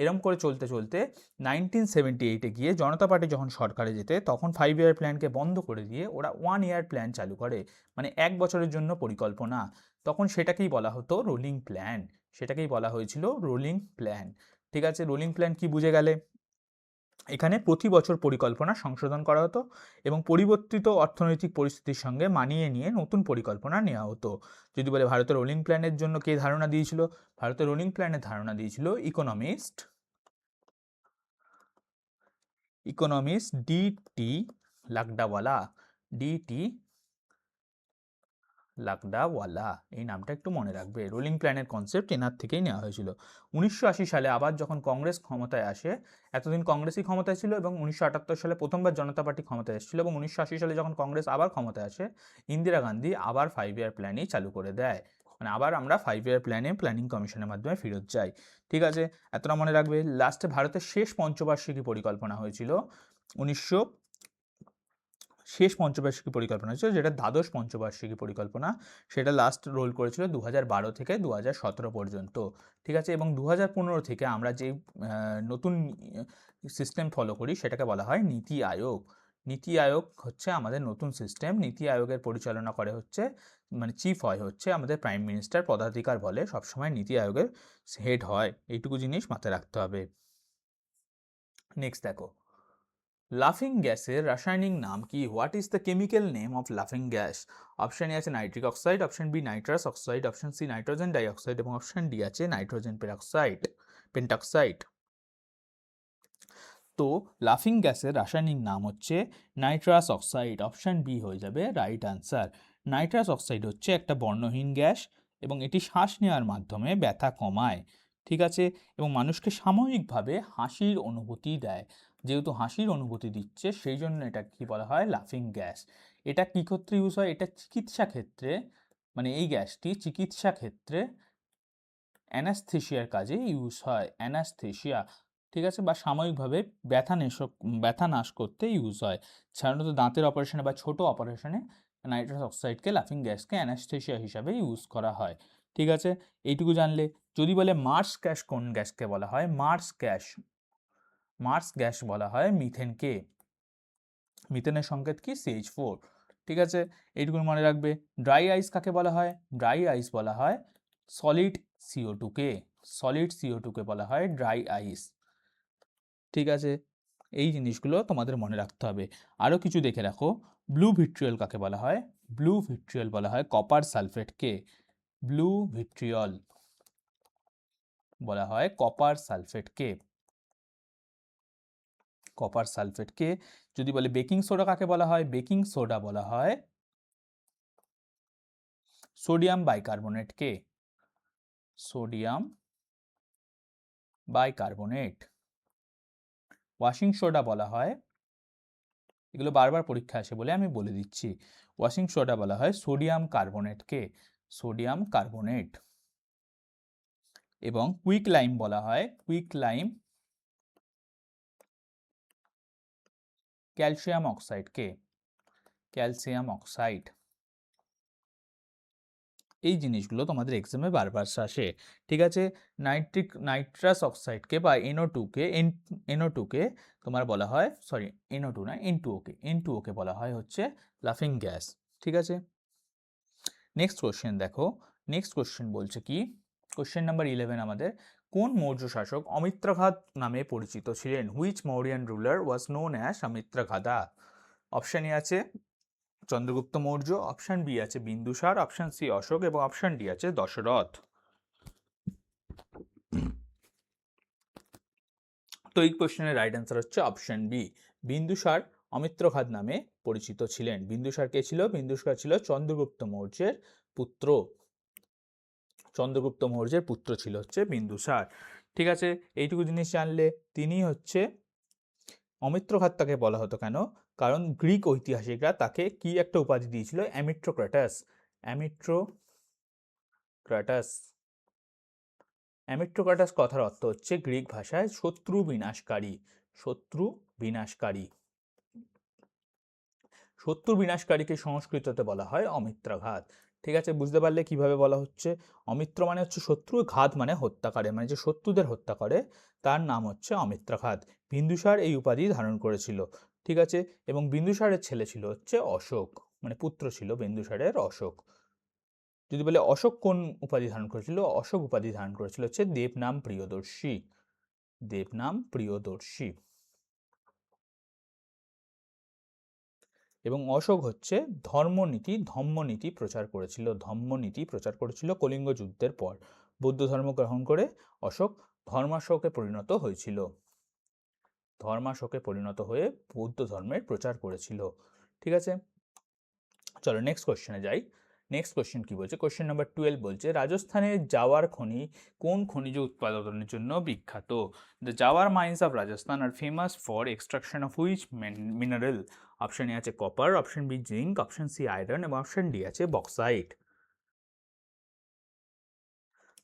এরম করে চলতে চলতে 1978-এ গিয়ে জনতা পার্টি যখন সরকারে যেতে, তখন 5 ইয়ার প্ল্যানকে বন্ধ করে দিয়ে ওরা 1 ইয়ার প্ল্যান চালু করে, মানে 1 বছরের জন্য পরিকল্পনা। তখন সেটাকেই বলা হতো রোলিং প্ল্যান, সেটাকেই বলা হয়েছিল রোলিং প্ল্যান, ঠিক আছে। রোলিং প্ল্যান কি বুঝে গেলে? এখানে প্রতি বছর পরিকল্পনা সংশোধন করা হতো এবং পরিবর্তিত অর্থনৈতিক পরিস্থিতির সঙ্গে মানিয়ে নিয়ে নতুন পরিকল্পনা নেওয়া হতো। যদি বলে ভারতের রোলিং প্ল্যানের জন্য কে ধারণা দিয়েছিল? ভারতের রোলিং প্ল্যানের ধারণা দিয়েছিল ইকোনমিস্ট ডি.টি. লাকডাওয়ালা। ডি.টি. লাকডাওয়ালা, এই নামটা একটু মনে রাখবে। রোলিং প্ল্যানের কনসেপ্ট এনার থেকেই নেওয়া হয়েছিল। 1980 সালে আবার যখন কংগ্রেস ক্ষমতায় আসে, এতদিন কংগ্রেসই ক্ষমতায় ছিল এবং 1978 সালে প্রথমবার জনতা পার্টি ক্ষমতায় এসেছিল, এবং 1980 সালে যখন কংগ্রেস আবার ক্ষমতায় আসে, ইন্দিরা গান্ধী আবার 5 ইয়ার প্ল্যানই চালু করে দেয়। মানে আবার আমরা 5 ইয়ার প্ল্যানিং কমিশনের মাধ্যমে ফেরত যাই। ঠিক আছে, এতটা মনে রাখবে। লাস্টে ভারতের শেষ পঞ্চবার্ষিকী পরিকল্পনা হয়েছিল শেষ পঞ্চবার্ষিকী পরিকল্পনা হয়েছিল, যেটা দ্বাদশ পঞ্চবার্ষিকী পরিকল্পনা, সেটা লাস্ট রোল করেছিল 2012 থেকে 2017 পর্যন্ত। ঠিক আছে, এবং 2015 থেকে আমরা যে নতুন সিস্টেম ফলো করি সেটাকে বলা হয় নীতি আয়োগ। নীতি আয়োগ হচ্ছে আমাদের নতুন সিস্টেম। নীতি আয়োগের পরিচালনা করে হচ্ছে, মানে চিফ হয় হচ্ছে আমাদের প্রাইম মিনিস্টার, পদাধিকার বলে সবসময় নীতি আয়োগের হেড হয়। এইটুকু জিনিস মাথায় রাখতে হবে। নেক্সট দেখো, লাফিং গ্যাসের রাসায়নিক নাম কি? What is the chemical name of লাফিং গ্যাস? অপশন এ আছে nitric oxide, option B nitrous oxide, option C nitrogen dioxide এবং অপশন ডি আছে নাইট্রোজেন পেন্টক্সাইড। তো লাফিং গ্যাসের রাসায়নিক নাম হচ্ছে নাইট্রাস অক্সাইড। অপশন বি হয়ে যাবে রাইট আনসার। নাইট্রাস অক্সাইড হচ্ছে একটা বর্ণহীন গ্যাস এবং এটি শ্বাস নেওয়ার মাধ্যমে ব্যথা কমায়। ঠিক আছে, এবং মানুষকে সাময়িকভাবে হাসির অনুভূতি দেয়। যেহেতু হাসির অনুভূতি দিচ্ছে সেই জন্য এটা কি বলা হয়? লাফিং গ্যাস। এটা কী ক্ষেত্রে ইউজ হয়? এটা চিকিৎসা ক্ষেত্রে, মানে এই গ্যাসটি চিকিৎসা ক্ষেত্রে অ্যানাস্থেশিয়ার কাজে ইউজ হয়। অ্যানাস্থেশিয়া, ঠিক আছে, বা সাময়িকভাবে ব্যথা নাশ করতে ইউজ হয়। সাধারণত দাঁতের অপারেশনে বা ছোট অপারেশনে নাইট্রাস অক্সাইডকে, লাফিং গ্যাসকে অ্যানাস্থেশিয়া হিসাবে ইউজ করা হয়। ঠিক আছে, এইটুকু জানলে। যদি বলে মার্স গ্যাস কোন গ্যাসকে বলা হয়? মার্স গ্যাস বলা হয় মিথেনকে। মিথেনের সংকেত কি? CH4। ঠিক আছে, এইটুকু মনে রাখবে। ড্রাই আইস কাকে বলা হয়? ড্রাই আইস বলা হয় সলিড CO2কে। সলিড CO2কে বলা হয় ড্রাই আইস। ঠিক আছে, এই জিনিসগুলো তোমাদের মনে রাখতে হবে। আরও কিছু দেখে রাখো, ব্লু ভিট্রিয়ল কাকে বলা হয়? ব্লু ভিট্রিয়ল বলা হয় কপার সালফেটকে। ব্লু ভিট্রিয়ল বলা হয় কপার সালফেটকে। কপার সালফেটকে। যদি বলে বেকিং সোডা কাকে বলা হয়? বেকিং সোডা বলা হয় সোডিয়াম বাইকার্বনেটকে। Sodium bicarbonate. ওয়াশিং সোডা বলা হয়, এগুলো বারবার পরীক্ষা আসে বলে আমি বলে দিচ্ছি, ওয়াশিং সোডা বলা হয় সোডিয়াম কার্বনেটকে। Sodium carbonate. এবং কুইক লাইম বলা হয় ক্যালসিয়াম অক্সাইডকে। Calcium oxide. এই জিনিসগুলো তোমাদের এক্সামে বারবার আসে। ঠিক আছে, নাইট্রাস অক্সাইডকে বা NO2কে তোমার বলা হয়, সরি NO2 না, N2O কে বলা হয় হচ্ছে লাফিং গ্যাস। ঠিক আছে, নেক্সট কোশ্চেন দেখো। নেক্সট কোশ্চেন বলছে কি, কোশ্চেন নাম্বার 11 আমাদের, কোন মৌর্য শাসক অমিত্রঘাত নামে পরিচিত ছিলেন? Which Mauryan ruler was known as Amitraghata? Option A আছে চন্দ্রগুপ্ত মৌর্য, অপশন বি আছে বিন্দুসার, অপশন সি অশোক এবং অপশন ডি আছে দশরথ। তো এই কোশ্চেনের রাইট অ্যান্সার হচ্ছে অপশন বি, বিন্দুসার অমিত্রঘাত নামে পরিচিত ছিলেন। বিন্দুসার কে ছিল? বিন্দুসার ছিল চন্দ্রগুপ্ত মৌর্যের পুত্র। চন্দ্রগুপ্ত মৌর্যের পুত্র ছিল হচ্ছে বিন্দুসার। ঠিক আছে, এইটুকু জিনিস জানলে। তিনি হচ্ছে, অমিত্রঘাত তাকে বলা হতো কেন? কারণ গ্রিক ঐতিহাসিকরা তাকে কি একটা উপাধি দিয়েছিল? অ্যামিট্রোক্র্যাটাস। অ্যামিট্রোক্র্যাটাস কথার অর্থ হচ্ছে গ্রিক ভাষায় শত্রু বিনাশকারী। শত্রু বিনাশকারী। শত্রু বিনাশকারীকে সংস্কৃততে বলা হয় অমিত্রঘাত। ঠিক আছে, বুঝতে পারলে কিভাবে বলা হচ্ছে? অমিত্র মানে হচ্ছে শত্রু, ঘাত মানে হত্যা করে, মানে যে শত্রুদের হত্যা করে তার নাম হচ্ছে অমিত্রঘাত। বিন্দুসার এই উপাধি ধারণ করেছিল। ঠিক আছে, এবং বিন্দুসারের ছেলে ছিল হচ্ছে অশোক, মানে পুত্র ছিল বিন্দুসারের অশোক। যদি বলে অশোক কোন উপাধি ধারণ করেছিল? অশোক উপাধি ধারণ করেছিল হচ্ছে দেবনাম প্রিয়দর্শী। দেবনাম প্রিয়দর্শী। এবং অশোক হচ্ছে ধম্মনীতি প্রচার করেছিল কলিঙ্গ যুদ্ধের পর। বৌদ্ধ ধর্ম গ্রহণ করে অশোক ধর্মাশোকে পরিণত হয়ে বৌদ্ধ ধর্মের প্রচার করেছিল। ঠিক আছে, চলো নেক্সট কোশ্চেনে যাই। নেক্সট কোশ্চেন কি বলছে? কোশ্চেন নাম্বার 12 বলছে, রাজস্থানের জাওয়ার খনি কোন খনিজ উৎপাদনের জন্য বিখ্যাত? The Zawar mines of Rajasthan are famous for extraction of which mineral? Option A আছে copper, option B zinc, option C iron এবং অপশন ডি আছে বক্সাইট।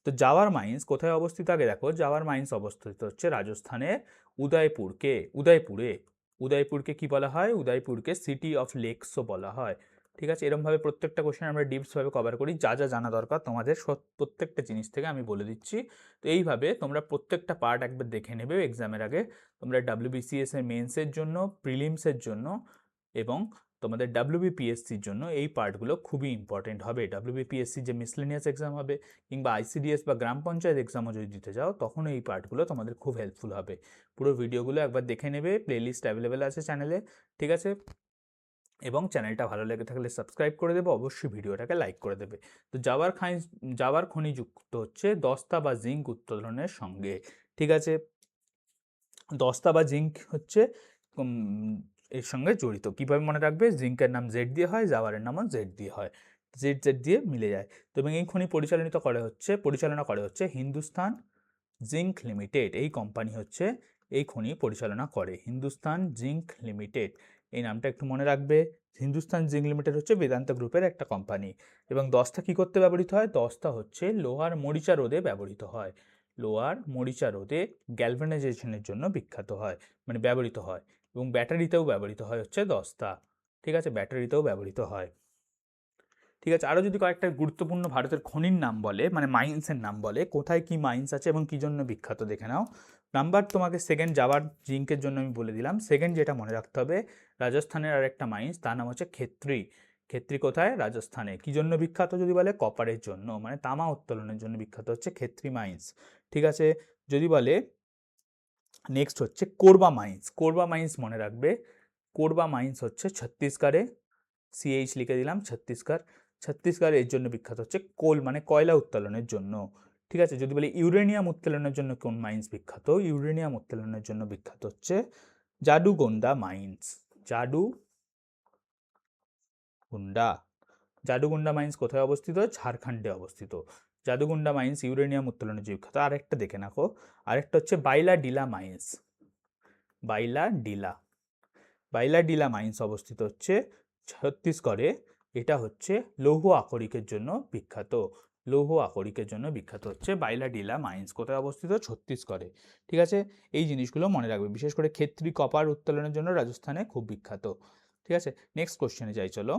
তো জাওয়ার মাইন্স কোথায় অবস্থিত আগে দেখো, জাওয়ার মাইন্স অবস্থিত হচ্ছে রাজস্থানের উদয়পুরকে কি বলা হয়? উদয়পুরকে সিটি অফ লেকসও বলা হয়। ঠিক আছে, এরকমভাবে প্রত্যেকটা কোশ্চেন আমরা ডিপসভাবে কভার করি, যা যা জানা দরকার তোমাদের প্রত্যেকটা জিনিস থেকে আমি বলে দিচ্ছি। তো এইভাবে তোমরা প্রত্যেকটা পার্ট একবার দেখে নেবে এক্সামের আগে। তোমরা WBCS এর মেন্সের জন্য, প্রিলিমসের জন্য এবং তোমাদের WBPSCর জন্য এই পার্টগুলো খুবই ইম্পর্টেন্ট হবে। WBPSC যে মিসলেনিয়াস এক্সাম হবে কিংবা ICDS বা গ্রাম পঞ্চায়েত এক্সামও যদি দিতে যাও, তখন এই পার্টগুলো তোমাদের খুব হেল্পফুল হবে। পুরো ভিডিওগুলো একবার দেখে নেবে, প্লেলিস্ট অ্যাভেলেবেল আছে চ্যানেলে। ঠিক আছে, এবং চ্যানেলটা ভালো লেগে থাকলে সাবস্ক্রাইব করে দেবে, অবশ্যই ভিডিওটাকে লাইক করে দেবে। তো জাওয়ার খনি যুক্ত হচ্ছে দস্তা বা জিঙ্ক উত্তোলনের সঙ্গে। ঠিক আছে, দস্তা বা জিঙ্ক হচ্ছে এর সঙ্গে জড়িত। কিভাবে মনে রাখবে? জিঙ্কের নাম জেড দিয়ে হয়, জাওয়ারের নামও জেড দিয়ে হয়, জেড জেড দিয়ে মিলে যায়। তো এবং এই খনি পরিচালনা করে হচ্ছে হিন্দুস্তান জিঙ্ক লিমিটেড। এই কোম্পানি হচ্ছে এই খনি পরিচালনা করে, হিন্দুস্তান জিঙ্ক লিমিটেড। এই নামটা একটু মনে রাখবে। হিন্দুস্তান জিঙ্ক লিমিটেড হচ্ছে বেদান্ত গ্রুপের একটা কোম্পানি। এবং দস্তা কি করতে ব্যবহৃত হয়? দস্তা হচ্ছে লোহার মরিচা রোধে ব্যবহৃত হয়। লোহার মরিচা রোধে গ্যালভানাইজেশনের জন্য বিখ্যাত হয়, মানে ব্যবহৃত হয়। এবং ব্যাটারিতেও ব্যবহৃত হয় হচ্ছে দস্তা। ঠিক আছে, ব্যাটারিতেও ব্যবহৃত হয়। ঠিক আছে, আরও যদি কয়েকটা গুরুত্বপূর্ণ ভারতের খনির নাম বলে, মানে মাইন্সের নাম বলে, কোথায় কি মাইন্স আছে এবং কী জন্য বিখ্যাত দেখে নাও। নাম্বার তোমাকে সেকেন্ড জাওয়ার জিঙ্কের জন্য আমি বলে দিলাম। সেকেন্ড যেটা মনে রাখতে হবে, রাজস্থানের আরেকটা মাইন্স, তার নাম হচ্ছে খেত্রি। খেত্রি কোথায়? রাজস্থানে। কী জন্য বিখ্যাত যদি বলে? কপারের জন্য, মানে তামা উত্তোলনের জন্য বিখ্যাত হচ্ছে খেত্রি মাইন্স। ঠিক আছে, যদি বলে নেক্সট হচ্ছে কোরবা মাইন্স। কোরবা মাইন্স মনে রাখবে, কোরবা মাইন্স হচ্ছে ছত্তিশগড়ে, CH লিখে দিলাম, ছত্তিশগড় এর জন্য বিখ্যাত হচ্ছে কোল মানে কয়লা উত্তোলনের জন্য। ঠিক আছে, যদি বলি ইউরেনিয়াম উত্তোলনের জন্য কোন মাইন্স বিখ্যাত? ইউরেনিয়াম উত্তোলনের জন্য বিখ্যাত হচ্ছে জাদুগোন্ডা মাইন্স। জাদুগোন্ডা মাইন্স কোথায় অবস্থিত? ঝাড়খণ্ডে অবস্থিত। জাদুগোন্ডা মাইন্স ইউরেনিয়াম উত্তোলনের জন্য বিখ্যাত। আরেকটা দেখে নাও, আরেকটা হচ্ছে বাইলাডিলা মাইন্স। বাইলাডিলা মাইন্স অবস্থিত হচ্ছে ছত্তিশগড়ে। এটা হচ্ছে লৌহ আকরিকের জন্য বিখ্যাত হচ্ছে বাইলাডিলা মাইন্স। কোথায় অবস্থিত? ছত্তিশগড়ে। ঠিক আছে, এই জিনিসগুলো মনে রাখবে, বিশেষ করে ক্ষেত্রী কপার উত্তোলনের জন্য রাজস্থানে খুব বিখ্যাত। ঠিক আছে, নেক্সট কোশ্চেনে যাই চলো।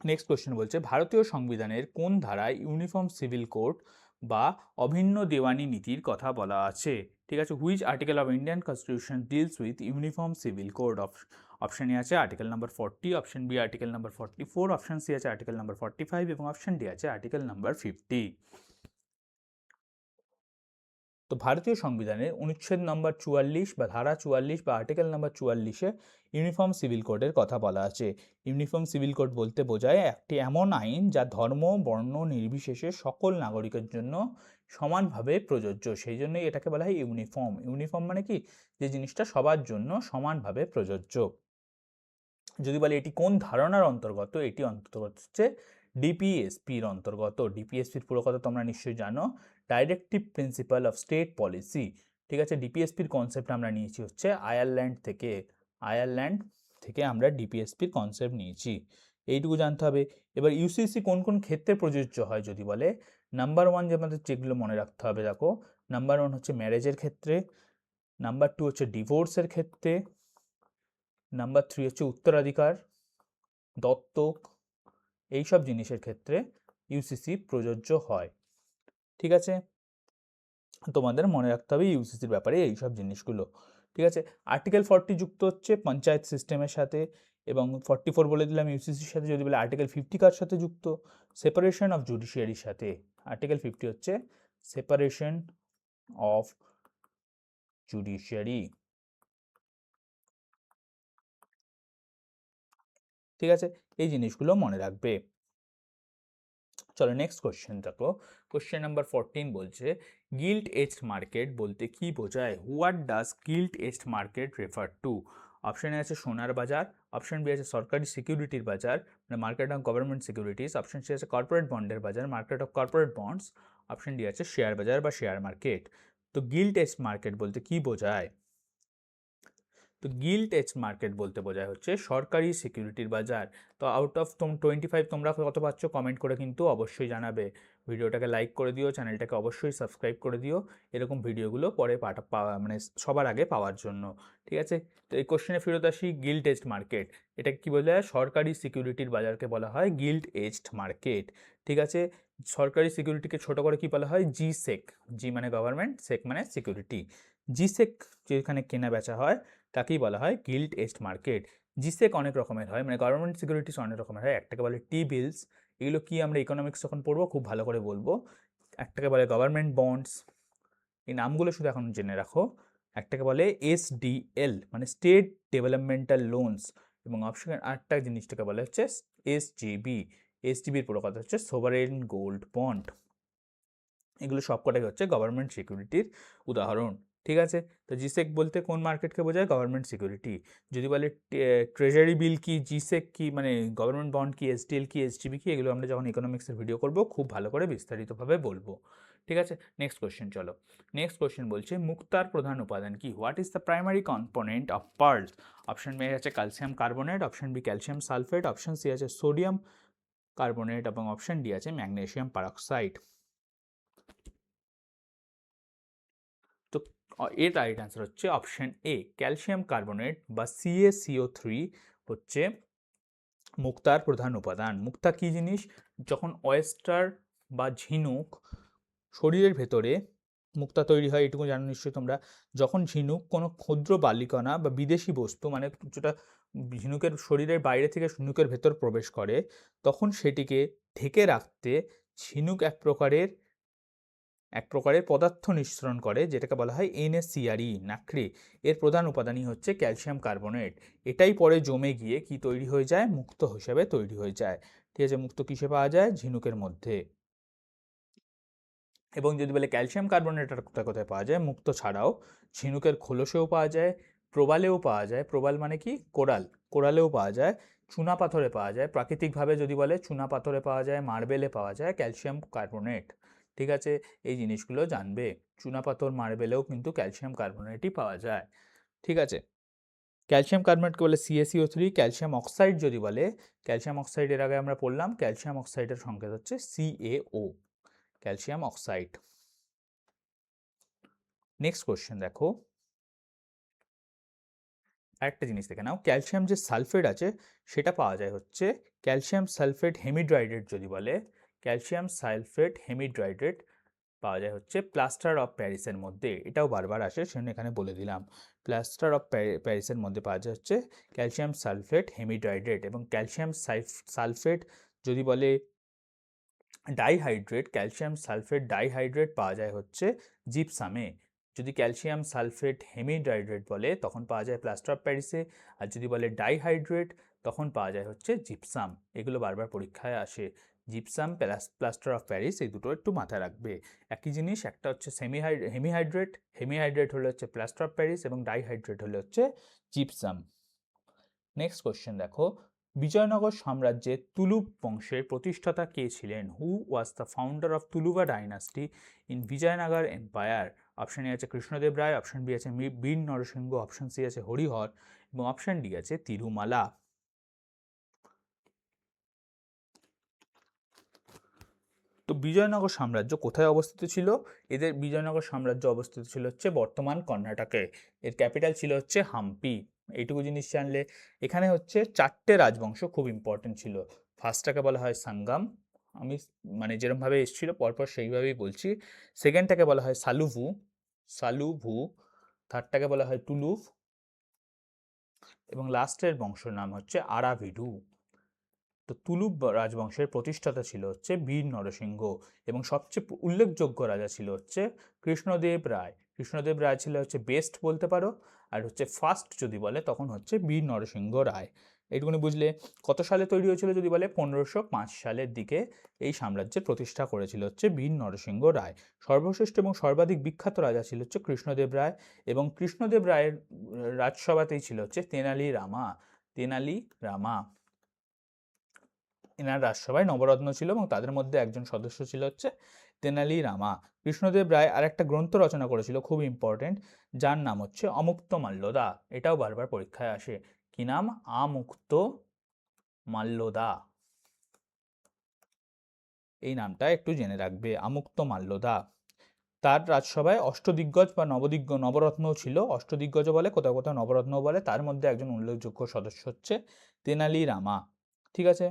নেক্সট কোশ্চেন বলছে, ভারতীয় সংবিধানের কোন ধারায় ইউনিফর্ম সিভিল কোড বা অভিন্ন দেওয়ানি নীতির কথা বলা আছে? ঠিক আছে, which article of Indian constitution deals with uniform civil code? Option A আছে article number 40, option B article number 44, option C আছে আর্টিকেল নাম্বার 45 এবং অপশন ডি আছে আর্টিকেল নাম্বার 50। তো ভারতীয় সংবিধানের অনুচ্ছেদ নম্বর 44 বা ধারা 44 বা আর্টিকেল নাম্বার 44-এ ইউনিফর্ম সিভিল কোডের কথা বলা আছে। ইউনিফর্ম সিভিল কোড বলতে বোঝায় একটি এমন আইন যা ধর্ম বর্ণ নির্বিশেষে সকল নাগরিকের জন্য সমানভাবে প্রযোজ্য। সেই জন্যই এটাকে বলা হয় ইউনিফর্ম মানে কি? যে জিনিসটা সবার জন্য সমানভাবে প্রযোজ্য। যদি বলে এটি কোন ধারণার অন্তর্গত, এটি অন্তর্গত হচ্ছে ডিপিএসপির অন্তর্গত। ডিপিএসপির পুরো কথা তোমরা নিশ্চয়ই জানো, directive principle of state policy. ঠিক আছে, ডিপিএসপির কনসেপ্ট আমরা নিয়েছি হচ্ছে আয়ারল্যান্ড থেকে আমরা ডিপিএসপির কনসেপ্ট নিয়েছি, এইটুকু জানতে হবে। এবার ইউসিসি কোন কোন ক্ষেত্রে প্রযোজ্য হয় যদি বলে, নাম্বার 1 যে আমাদের যেগুলো মনে রাখতে হবে, দেখো নাম্বার 1 হচ্ছে ম্যারেজের ক্ষেত্রে, নাম্বার 2 হচ্ছে ডিভোর্সের ক্ষেত্রে, নাম্বার 3 হচ্ছে উত্তরাধিকার, দত্তক, এইসব জিনিসের ক্ষেত্রে ইউসিসি প্রযোজ্য হয়। ঠিক আছে, তোমাদের মনে রাখতে হবে ইউসিসির ব্যাপারে এইসব জিনিসগুলো। ঠিক আছে, আর্টিকেল 40 যুক্ত হচ্ছে পঞ্চায়েত সিস্টেমের সাথে, এবং 44 বলে দিলাম ইউসিসির সাথে। যদি বলে আর্টিকেল 50 কার সাথে যুক্ত? সেপারেশন অফ জুডিশিয়ারির সাথে। আর্টিকেল 50 হচ্ছে সেপারেশন অফ জুডিশিয়ারি। ঠিক আছে, এই জিনিসগুলো মনে রাখবে। চলো নেক্সট কোশ্চেন দেখো, কোশ্চেন নাম্বার 14 বলছে, গিল্ট এজড মার্কেট বলতে কি বোঝায়? What does guilt edged market refer to? অপশানে আছে সোনার বাজার, অপশন বি আছে সরকারি সিকিউরিটির বাজার, মানে market of government securities, option C আছে কর্পোরেট বন্ডের বাজার, market of corporate bonds, option D আছে শেয়ার বাজার বা শেয়ার মার্কেট। তো গিল্ট এজড মার্কেট বলতে কি বোঝায়? তো গিল্ট এজ মার্কেট বলতে বোঝায় হচ্ছে সরকারি সিকিউরিটির বাজার। তো আউট অফ 25 তোমরা কত পাচ্ছ কমেন্ট করে কিন্তু অবশ্যই জানাবে। ভিডিওটাকে লাইক করে দিও, চ্যানেলটাকে অবশ্যই সাবস্ক্রাইব করে দিও এরকম ভিডিওগুলো পরে মানে সবার আগে পাওয়ার জন্য। ঠিক আছে, তো এই কোশ্চেনে ফেরত আসি। গিল্ট এজড মার্কেট, এটা কি বলা হয়? সরকারি সিকিউরিটির বাজারকে বলা হয় গিল্ট এজড মার্কেট। ঠিক আছে, সরকারি সিকিউরিটিকে ছোট করে কি বলা হয়? জিসেক। জি মানে গভর্নমেন্ট, সেক মানে সিকিউরিটি। জিসেক যেখানে কেনা বেচা হয় তাকেই বলা হয় গিল্ট এজড মার্কেট। জিসেক অনেক রকমের হয়, মানে গভর্নমেন্ট সিকিউরিটিস অনেক রকমের হয়। একটাকে বলে টি বিলস, এগুলো কি আমরা ইকোনমিক্স যখন পড়বো খুব ভালো করে বলবো। একটাকে বলে গভর্নমেন্ট বন্ডস, এই নামগুলো শুধু এখন জেনে রাখো। একটাকে বলে এসডিএল মানে স্টেট ডেভেলপমেন্টাল লোনস, এবং অপশন আরেকটা জিনিসটাকে বলে হচ্ছে এসজিবি। এসজিবির পুরো কথা হচ্ছে সোভারেন গোল্ড বন্ড। এগুলো সবকটাই হচ্ছে গভর্নমেন্ট সিকিউরিটির উদাহরণ। ঠিক আছে, তো জিসেক বলতে কোন মার্কেটকে বোঝায়? Government security. যদি বলে ট্রেজারি বিল কি, জিসেক কি, মানে গভর্নমেন্ট বন্ড কি, এসডিএল কি, এসজিবি কি, এগুলো আমরা যখন ইকোনমিক্সের ভিডিও করব খুব ভালো করে বিস্তারিতভাবে বলবো। ঠিক আছে, নেক্সট কোশ্চেন চলো। নেক্সট কোশ্চেন বলছে মুক্তার প্রধান উপাদান কি? What is the primary component of pearl? Option B আছে calcium carbonate, option B calcium sulphate, option C আছে সোডিয়াম কার্বনেট এবং অপশন ডি আছে ম্যাগনেসিয়াম পারঅক্সাইড। তো এর রাইট অ্যান্সার হচ্ছে অপশন এ, ক্যালসিয়াম কার্বনেট বা CaCO3 হচ্ছে মুক্তার প্রধান উপাদান। মুক্তা কি জিনিস? যখন ওয়েস্টার বা ঝিনুক শরীরের ভেতরে মুক্তা তৈরি হয়, এটুকু জানো নিশ্চয়ই তোমরা। যখন ঝিনুক কোনো ক্ষুদ্র বালিকণা বা বিদেশি বস্তু, মানে যেটা ঝিনুকের শরীরের বাইরে থেকে ঝিনুকের ভেতর প্রবেশ করে, তখন সেটিকে ঢেকে রাখতে ঝিনুক এক প্রকারের পদার্থ নিঃসরণ করে, যেটাকে বলা হয় NaCrE, নাক্রি। এর প্রধান উপাদানই হচ্ছে ক্যালসিয়াম কার্বনেট। এটাই পরে জমে গিয়ে কি তৈরি হয়ে যায়? মুক্তো হিসেবে তৈরি হয়ে যায়। ঠিক আছে, মুক্তো কিসে পাওয়া যায়? ঝিনুকের মধ্যে। এবং যদি বলে ক্যালসিয়াম কার্বনেট আর কোথায় কোথায় পাওয়া যায়? মুক্তো ছাড়াও ঝিনুকের খোলসেও পাওয়া যায়, প্রবালেও পাওয়া যায়। প্রবাল মানে কি? কোরাল, কোরালেও পাওয়া যায়, চুনা পাথরে পাওয়া যায়। প্রাকৃতিকভাবে যদি বলে চুনা পাথরে পাওয়া যায়, মার্বেলে পাওয়া যায় ক্যালসিয়াম কার্বনেট। ঠিক আছে, এই জিনিসগুলো জানবে। চুনা পাথর, মার্বেলেও কিন্তু ক্যালসিয়াম কার্বনেটই পাওয়া যায়। ঠিক আছে, ক্যালসিয়াম কার্বনেটকে বলে CaCO3। ক্যালসিয়াম অক্সাইড যদি বলে, ক্যালসিয়াম অক্সাইডের আগে আমরা পড়লাম, ক্যালসিয়াম অক্সাইডের সংকেত হচ্ছে CaO, calcium oxide. Next question দেখো, আরেকটা জিনিস দেখে নাও। ক্যালসিয়াম যে সালফেট আছে সেটা পাওয়া যায় হচ্ছে ক্যালসিয়াম সালফেট হেমিড্রাইডেট যদি বলে, ক্যালসিয়াম সালফেট হেমিড্রাইডেট পাওয়া যায় হচ্ছে প্লাস্টার অফ প্যারিসের মধ্যে। এটাও বারবার আসে, সেজন্য এখানে বলে দিলাম। প্লাস্টার অফ প্যারিসের মধ্যে পাওয়া যায় হচ্ছে ক্যালসিয়াম সালফেট হেমিড্রাইডেট। এবং ক্যালসিয়াম সালফেট যদি বলে ডাইহাইড্রেট, ক্যালসিয়াম সালফেট ডাইহাইড্রেট পাওয়া যায় হচ্ছে জিপসামে। যদি ক্যালসিয়াম সালফেট হেমিড্রাইড্রেট বলে তখন পাওয়া যায় প্লাস্টার অফ প্যারিসে, আর যদি বলে ডাইহাইড্রেট তখন পাওয়া যায় হচ্ছে জিপসাম। এগুলো বারবার পরীক্ষায় আসে। জিপসাম, প্লাস্টার অফ প্যারিস, এই দুটো একটু মাথায় রাখবে। একই জিনিস, একটা হচ্ছে হেমিহাইড্রেট, হেমিহাইড্রেট হলে হচ্ছে প্লাস্টার অফ প্যারিস এবং ডাইহাইড্রেট হলে হচ্ছে জিপসাম। নেক্সট কোশ্চেন দেখো, বিজয়নগর সাম্রাজ্যের তুলুপ বংশের প্রতিষ্ঠাতা কে ছিলেন? Who was the founder of Tuluva dynasty in Vijayanagar empire? Option A আছে কৃষ্ণদেব রায়, অপশন বি আছে বীর নরসিংহ, অপশন সি আছে হরিহর এবং অপশন ডি আছে তিরুমালা। তো বিজয়নগর সাম্রাজ্য কোথায় অবস্থিত ছিল? এদের বিজয়নগর সাম্রাজ্য অবস্থিত ছিল হচ্ছে বর্তমান কর্ণাটকে। এর ক্যাপিটাল ছিল হচ্ছে হাম্পি। এইটুকু জিনিস জানলে। এখানে হচ্ছে 4টে রাজবংশ খুব ইম্পর্টেন্ট ছিল। ফার্স্টটাকে বলা হয় সাঙ্গাম, আমি মানে যেরকমভাবে এসেছিল পরপর সেইভাবেই বলছি। সেকেন্ডটাকে বলা হয় সালুভু। থার্ডটাকে বলা হয় টুলুভ এবং লাস্টের বংশের নাম হচ্ছে আরাভিডু। তো তুলুপ রাজবংশের প্রতিষ্ঠাতা ছিল হচ্ছে বীর নরসিংহ এবং সবচেয়ে উল্লেখযোগ্য রাজা ছিল হচ্ছে কৃষ্ণদেব রায়। কৃষ্ণদেব রায় ছিল হচ্ছে বেস্ট বলতে পারো, আর হচ্ছে ফার্স্ট যদি বলে তখন হচ্ছে বীর নরসিংহ রায়। এইটুকুনি বুঝলে। কত সালে তৈরি হয়েছিল যদি বলে? 1505 সালের দিকে এই সাম্রাজ্যের প্রতিষ্ঠা করেছিল হচ্ছে বীর নরসিংহ রায়। সর্বশ্রেষ্ঠ এবং সর্বাধিক বিখ্যাত রাজা ছিল হচ্ছে কৃষ্ণদেব রায়, এবং কৃষ্ণদেব রায়ের রাজসভাতেই ছিল হচ্ছে তেনালি রামা। এনার রাজসভায় নবরত্ন ছিল এবং তাদের মধ্যে একজন সদস্য ছিল হচ্ছে তেনালি রামা। কৃষ্ণদেব রায় আর একটা গ্রন্থ রচনা করেছিল, খুব ইম্পর্টেন্ট, যার নাম হচ্ছে অমুক্ত মাল্যদা। এটাও বারবার পরীক্ষায় আসে। কি নাম? আমুক্ত মাল্যদা। এই নামটা একটু জেনে রাখবে, আমুক্ত মাল্যদা। তার রাজসভায় অষ্টদিগ্গজ বা নবরত্নও ছিল। অষ্টদিগ্গজও বলে, কোথাও কোথাও নবরত্নও বলে। তার মধ্যে একজন উল্লেখযোগ্য সদস্য হচ্ছে তেনালি রামা। ঠিক আছে,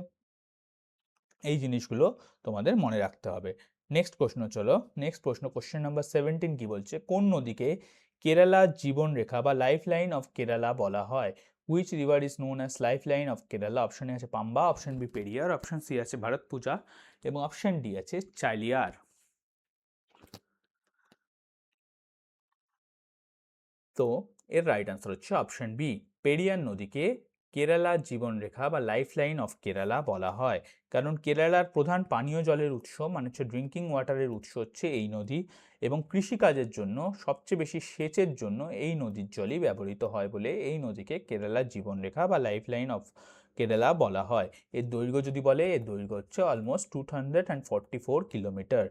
এই জিনিসগুলো তোমাদের মনে রাখতে হবে। নেক্সট প্রশ্ন চলো। নেক্সট প্রশ্ন, কোশ্চেন নাম্বার 17 কি বলছে? কোন নদীকে কেরালা জীবন রেখা বা লাইফ লাইন অফ কেরালা বলা হয়? Which river is known as life line of Kerala? Option A আছে Pamba, option B Periyar, option C আছে ভারতপুজা এবং অপশন ডি আছে চালিয়ার। তো এর রাইট আনসার হচ্ছে অপশন বি, পেরিয়ার নদীকে কেরালা জীবনরেখা বা লাইফ লাইন অফ কেরালা বলা হয়। কারণ কেরালার প্রধান পানীয় জলের উৎস মানে হচ্ছে ড্রিঙ্কিং ওয়াটারের উৎস হচ্ছে এই নদী, এবং কৃষিকাজের জন্য সবচেয়ে বেশি সেচের জন্য এই নদীর জলই ব্যবহৃত হয় বলে এই নদীকে কেরালার জীবনরেখা বা লাইফ লাইন অফ কেরালা বলা হয়। এর দৈর্ঘ্য যদি বলে, এর দৈর্ঘ্য হচ্ছে অলমোস্ট 244 কিলোমিটার।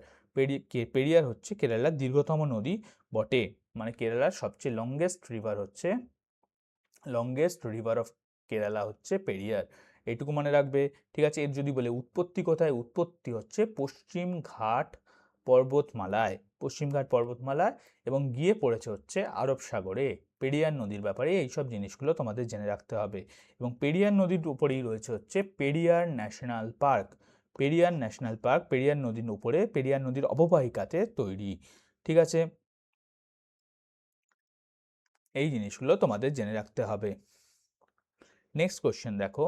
পেরিয়ার হচ্ছে কেরালার দীর্ঘতম নদী বটে, মানে কেরালার সবচেয়ে লংগেস্ট রিভার অফ কেরালা হচ্ছে পেরিয়ার। এইটুকু মনে রাখবে। ঠিক আছে, এর যদি বলে উৎপত্তি কোথায়, উৎপত্তি হচ্ছে পশ্চিমঘাট পর্বতমালায় এবং গিয়ে পড়েছে হচ্ছে আরব সাগরে। পেরিয়ার নদীর ব্যাপারে এইসব জিনিসগুলো তোমাদের জেনে রাখতে হবে। এবং পেরিয়ার নদীর উপরেই রয়েছে হচ্ছে পেরিয়ার ন্যাশনাল পার্ক। পেরিয়ার নদীর উপরে, পেরিয়ার নদীর অববাহিকাতে তৈরি। ঠিক আছে, এই জিনিসগুলো তোমাদের জেনে রাখতে হবে। নেক্সট কোশ্চেন দেখো।